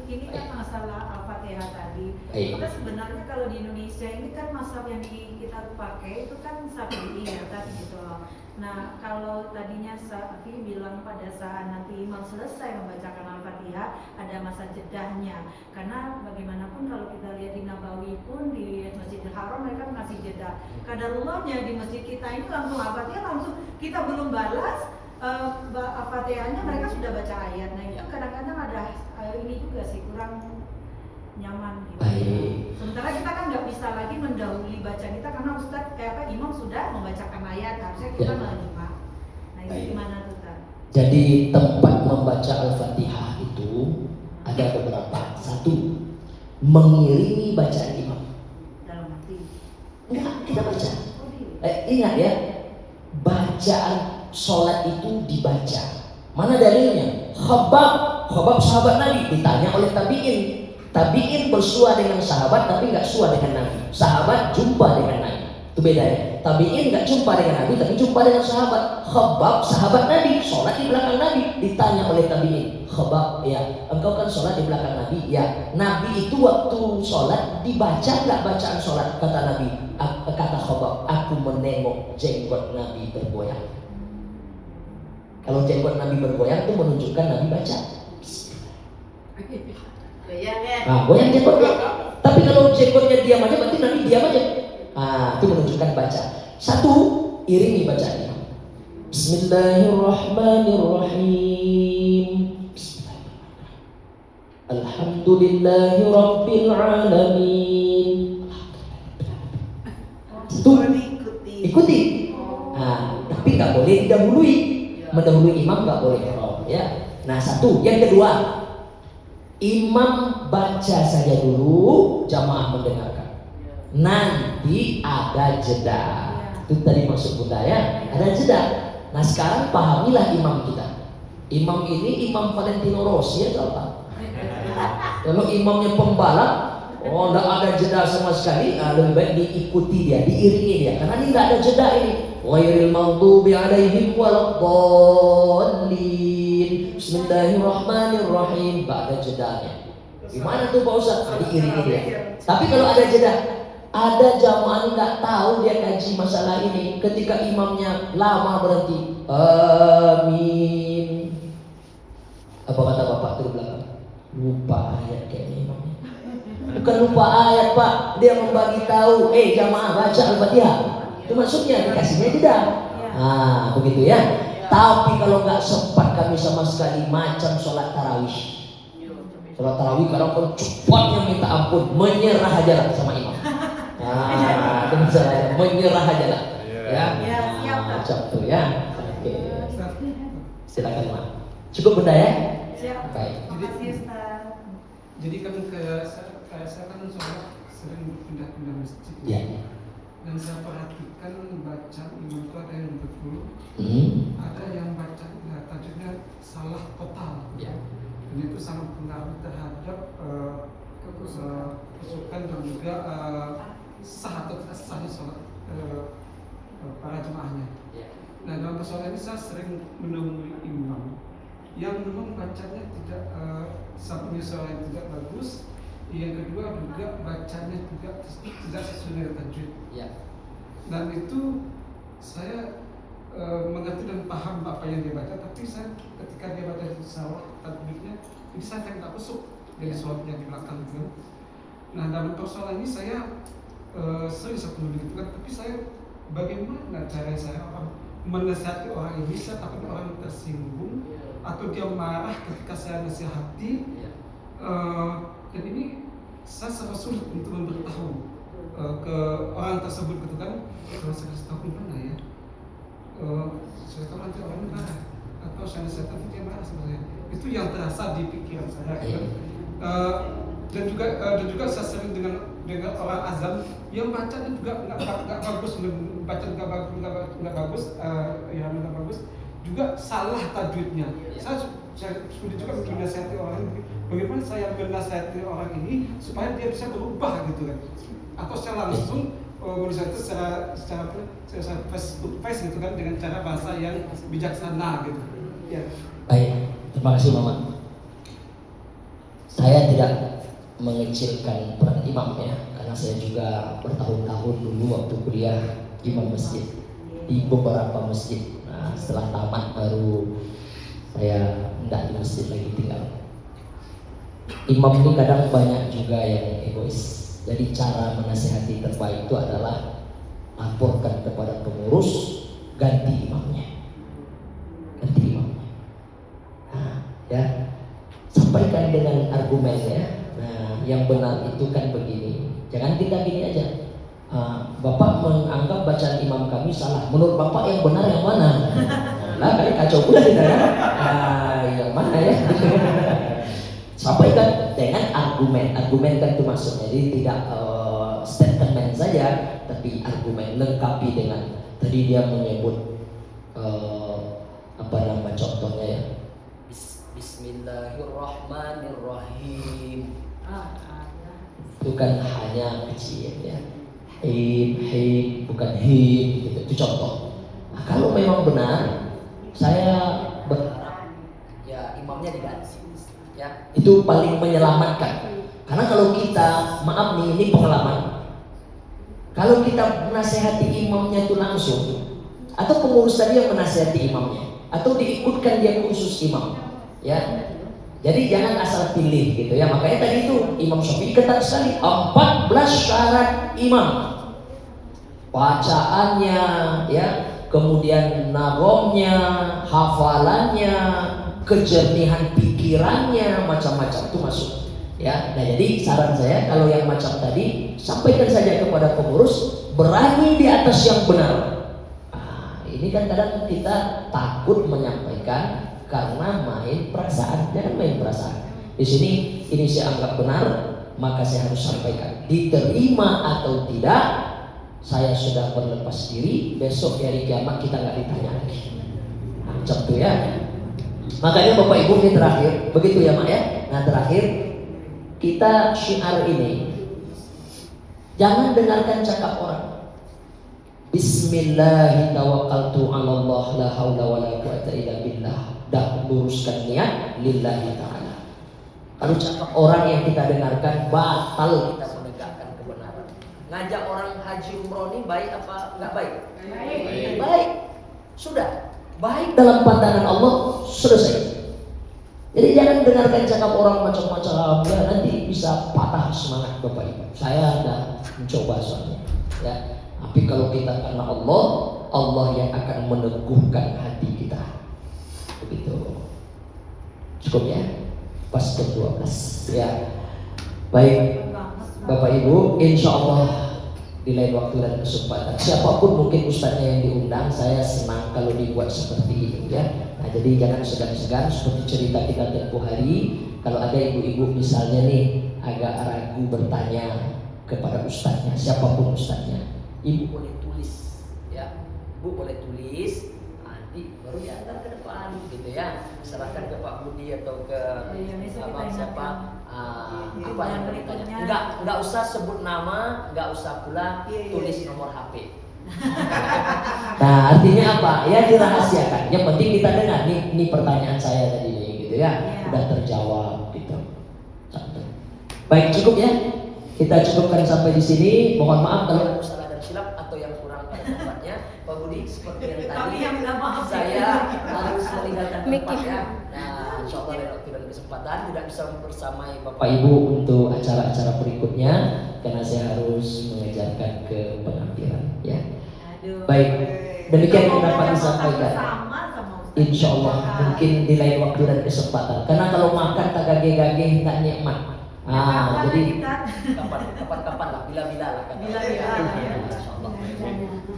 ini kan masalah Al-Fatihah tadi. Maka sebenarnya kalau di Indonesia ini kan mazhab yang kita pakai itu kan Syafi'i ya tadi gitu loh. Nah kalau tadinya Syafi'i bilang pada saat nanti imam selesai membacakan Al-Fatihah ada masa jedahnya. Karena bagaimanapun kalau kita lihat di Nabawi pun di Masjidil Haram mereka ngasih jeda. Kadarulahnya di masjid kita ini langsung Al-Fatihah langsung kita belum balas. Al-Fatihahnya mereka sudah baca ayat. Nah itu kadang-kadang ada ini juga sih kurang nyaman gitu. Sementara kita kan nggak bisa lagi mendahului baca kita karena Ustadz imam sudah membacakan ayat harusnya kita menerima. Nah itu gimana tuh Ustadz? Jadi tempat membaca Al-Fatihah itu ada beberapa. Satu, mengiringi bacaan imam. Dalam hati. Enggak, kita baca. Ingat ya, bacaan sholat itu dibaca. Mana dalilnya? Khabab sahabat Nabi ditanya oleh tabi'in. Tabi'in bersua dengan sahabat tapi nggak sua dengan Nabi. Sahabat jumpa dengan Nabi. Itu bedanya. Tabi'in nggak jumpa dengan Nabi tapi jumpa dengan sahabat. Khabab sahabat Nabi sholat di belakang Nabi. Ditanya oleh tabi'in. Khabab, ya engkau kan sholat di belakang Nabi. Ya, Nabi itu waktu sholat dibaca nggak bacaan sholat? Kata Nabi. Kata Khabab, aku menengok jenggot Nabi bergoyang. Kalau jenggot Nabi bergoyang itu menunjukkan Nabi baca. Goyang ya. Nah, goyang jenggotnya. Tapi kalau jenggotnya diam aja berarti Nabi diam aja. Itu menunjukkan baca. Satu, iringi bacaannya. Bismillahirrahmanirrahim. Alhamdulillahi Rabbil Alamin. Itu ikuti. Nah, tapi nggak boleh didahului. Mendahului imam nggak boleh. Ya. Nah, satu. Yang kedua, imam baca saja dulu, jamaah mendengarkan. Nanti ada jeda. Itu tadi maksud Bunda ya. Ada jeda. Nah, sekarang pahamilah imam kita. Imam ini Imam Valentino Rossi ya, kalau kalau imamnya pembalap, oh enggak ada jeda sama sekali, nah, lebih baik diikuti dia, diiringi dia, karena ini enggak ada jeda ini. Ghairil maghdubi alaihim waladdallin. Bismillahirrahmanirrahim, enggak ada jedanya. Gimana tuh Pak Ustaz? Nah, diiringi dia. Tapi kalau ada jeda, ada jamaah nggak tahu dia kaji masalah ini, ketika imamnya lama berhenti, amin. Apa kata Bapak tuh belakang? Lupa ayat kayaknya imamnya. Bukan lupa ayat Pak, dia membagi tahu, jamaah baca Al-Fatihah. Itu maksudnya dikasihnya jeda. Nah begitu ya. Tapi kalau nggak sempat kami sama sekali, macam sholat tarawih. Sholat tarawih kadang cepatnya minta ampun, menyerah aja lah sama imam. Nah, itu misalnya menyerah aja lah. Ya, siap macam tuh ya. Oke. Silakan Mak. Cukup Bunda ya? Siap. Baik. Makasih Ustaz. Jadi kan kayak saya kan sholat sering pindah-pindah masjid. Ya. Dan saya perhatikan baca imam itu ada yang betul, ada yang baca tajwidnya salah total. Ya. Dan itu sangat pengaruh terhadap kesukaan dan juga sah atau tidak sahnya sholat para jemaahnya. Ya. Nah dalam persoalan ini saya sering menemui imam yang memang bacanya tidak satu misalnya tidak bagus, yang kedua juga bacanya juga tidak sesuai dengan tajwid. Ya. Dan itu saya mengerti dan paham apa yang dia baca, tapi saya ketika dia baca salah tajwidnya, ini saya tak masuk dari sholatnya di belakang itu. Nah dalam persoalan ini saya sering satu begitu kan, tapi saya bagaimana cara saya menasihati orang ini, saya takut orang tersinggung atau dia marah ketika saya nasihati, dan ini saya sangat sulit untuk memberitahu ke orang tersebut gitu kan. Kalau saya kasih tahu gimana ya, saya tahu nanti orang marah atau saya nasihati nanti dia marah sebenarnya. Itu yang terasa di pikiran saya gitu. Dan juga saya sering dengan orang azam yang bacanya juga nggak bagus, baca nggak bagus, juga salah tajwidnya. Saya sudah juga menasihati orang ini. Bagaimana saya menasihati orang ini supaya dia bisa berubah gitu kan? Atau saya langsung menasihati secara face to face gitu kan, dengan cara bahasa yang bijaksana gitu. Ya. Baik, terima kasih Mama. Saya tidak mengecilkan peran imam ya, karena saya juga bertahun-tahun dulu waktu kuliah imam masjid di beberapa masjid. Nah setelah tamat baru saya tidak di masjid lagi tinggal. Imam ini kadang banyak juga yang egois. Jadi cara menasihati terbaik itu adalah laporkan kepada pengurus, ganti imamnya. Ganti imamnya. Nah, ya, sampaikan dengan argumennya. Nah, yang benar itu kan begini. Jangan kita gini aja. Bapak menganggap bacaan imam kami salah. Menurut Bapak yang benar yang mana? Nah, kali kacau pula kita ya. Yang mana ya? Sampaikan dengan argumen. Argumen kan itu maksudnya. Jadi tidak statement saja, tapi argumen, lengkapi dengan tadi dia menyebut apa nama contohnya ya? Bismillahirrahmanirrahim. Itu kan hanya kecil ya. Him, bukan him, gitu. Itu contoh. Nah, kalau memang benar, saya berharap ya imamnya diganti. Ya, itu paling menyelamatkan. Karena kalau kita, maaf nih, ini pengalaman. Kalau kita menasehati imamnya itu langsung, atau pengurus tadi yang menasehati imamnya, atau diikutkan dia khusus imam, ya. Jadi jangan asal pilih gitu ya. Makanya tadi itu Imam Syafi'i ketat sekali, 14 syarat imam. Bacaannya, ya, kemudian nagomnya, hafalannya, kejernihan pikirannya, macam-macam itu masuk. Ya, nah jadi saran saya kalau yang macam tadi sampaikan saja kepada pengurus, berani di atas yang benar. Nah, ini kan kadang kita takut menyampaikan karena main perasaan, jangan main perasaan. Di sini ini saya anggap benar, maka saya harus sampaikan. Diterima atau tidak, saya sudah berlepas diri. Besok di hari kiamat kita nggak ditanya lagi. Macam itu ya. Makanya Bapak Ibu ini terakhir, begitu ya Mak ya. Nah terakhir kita syiar ini, jangan dengarkan cakap orang. Bismillahirrahmanirrahim, tawakkaltu 'alallah la haula wala quwata illa billah. Dah luruskan niat lillahi ta'ala. Kalau cakap orang yang kita dengarkan, batal kita menegakkan kebenaran. Ngajak orang haji umroh ini baik apa enggak baik? Baik. Baik. Sudah. Baik dalam pandangan Allah, selesai. Jadi jangan dengarkan cakap orang macam-macam, ya nanti bisa patah semangat Bapak Ibu. Saya sudah mencoba soalnya. Ya. Tapi kalau kita karena Allah, Allah yang akan meneguhkan hati kita. Begitu. Cukup ya. Pas ke 12 ya. Baik Bapak Ibu, insya Allah di lain waktu dan kesempatan siapapun mungkin ustadznya yang diundang, saya senang kalau dibuat seperti ini ya. Nah jadi jangan segan-segan seperti cerita kita tempoh hari. Kalau ada ibu-ibu misalnya nih agak ragu bertanya kepada ustadznya, siapapun ustadznya, ibu boleh tulis ya, ibu boleh tulis, nanti baru diantar ke depan gitu ya, serahkan ke Pak Budi atau ke abang siapa. Apa yang berikutnya? Enggak usah sebut nama, enggak usah pula tulis nomor HP. Nah artinya apa? Ya dirahasiakan. Yang penting kita dengar nih pertanyaan saya tadi gitu ya, udah terjawab gitu. Baik cukup ya. Kita cukupkan sampai di sini. Mohon maaf kalau ada salah dan silap atau yang kurang pada tempatnya. Pak Budi seperti yang tadi saya harus meninggalkan tempat ya. Nah insyaallah lain waktu dan kesempatan tidak bisa mempersamai Bapak Ibu untuk acara-acara berikutnya karena saya harus mengejarkan ke pengambilan ya. Baik, demikian yang dapat disampaikan. Insya Allah mungkin di lain waktu dan kesempatan. Karena kalau makan tak gage-gage nggak nikmat. Jadi kapan-kapan lah, bila-bila lah kan.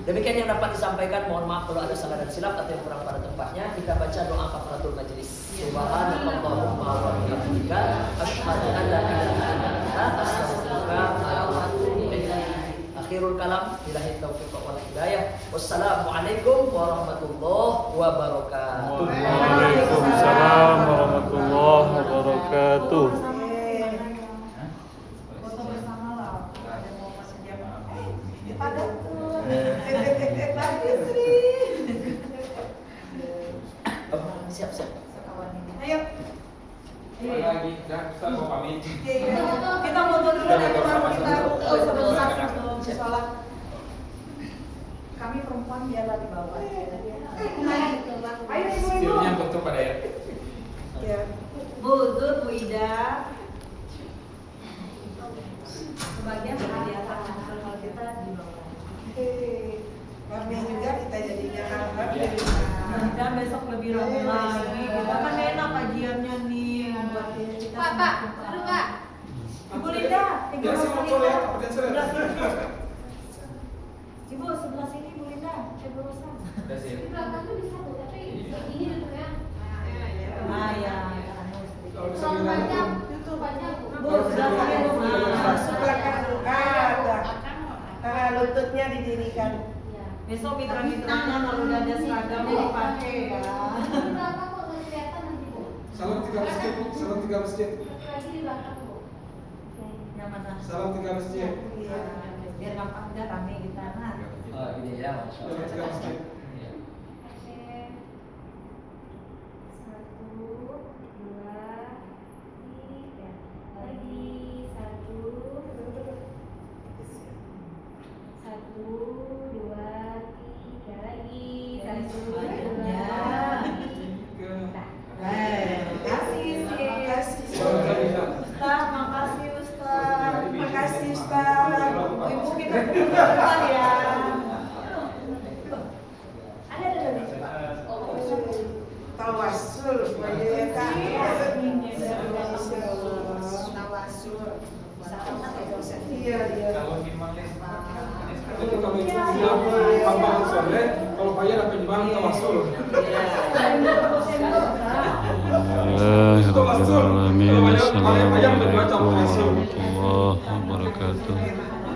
Demikian yang dapat disampaikan. Mohon maaf kalau ada salah dan silap atau yang kurang pada tempatnya. Kita baca doa kafaratul majelis. Subhanallahumma wa bihamdika asyhadu an la ilaha illa anta astaghfiruka wa atubu ilaik. Akhirul kalam, billahi taufiq wal hidayah. Wassalamualaikum warahmatullahi wabarakatuh. Waalaikumsalam warahmatullahi wabarakatuh. Siap-siap. Ayo. Lagi, kita mau pamit. Kita foto dulu deh, kita sholat. Kami perempuan biarlah di bawah. Ayo ibu-ibu. Yang betul pada ya. Bu Zul, Bu Ida. Sebagian di atas, kalau kita di bawah. Kami juga kita jadinya alhamdulillah. Dan besok lebih ramai lagi. Kita kan enak kajiannya nih. Buat kita. Pak, duduk Pak. Ibu Linda, Ibu Rosa. Ya, Ibu sebelah sini Ibu Linda, Ibu Rosa. Di belakang tuh bisa Bu, tapi ini duduknya. Ya. Kalau panjang, Bu, sebelah sini Bu. Masuk belakang ada. Lututnya didirikan. Besok mitra-mitranya kalau udah ada seragamnya dipakai ya. Di belakang kok nggak kelihatan nanti Bu. Salam 3 masjid, salam 3 masjid. Lagi di belakang Bu. Yang mana? Salam 3 masjid. Iya. Biar gampang aja rame kita. Nah. Ini ya, Masya Salam 3 masjid. Makasih Ustaz. Ibu kita berdoa ya. tawasul ya Kak. Iya, iya. Kalau gimana? Itu kalau itu bilang hamba soleh, kalau bayar apa dibilang tawasul. Alhamdulillah. Assalamualaikum warahmatullahi wabarakatuh.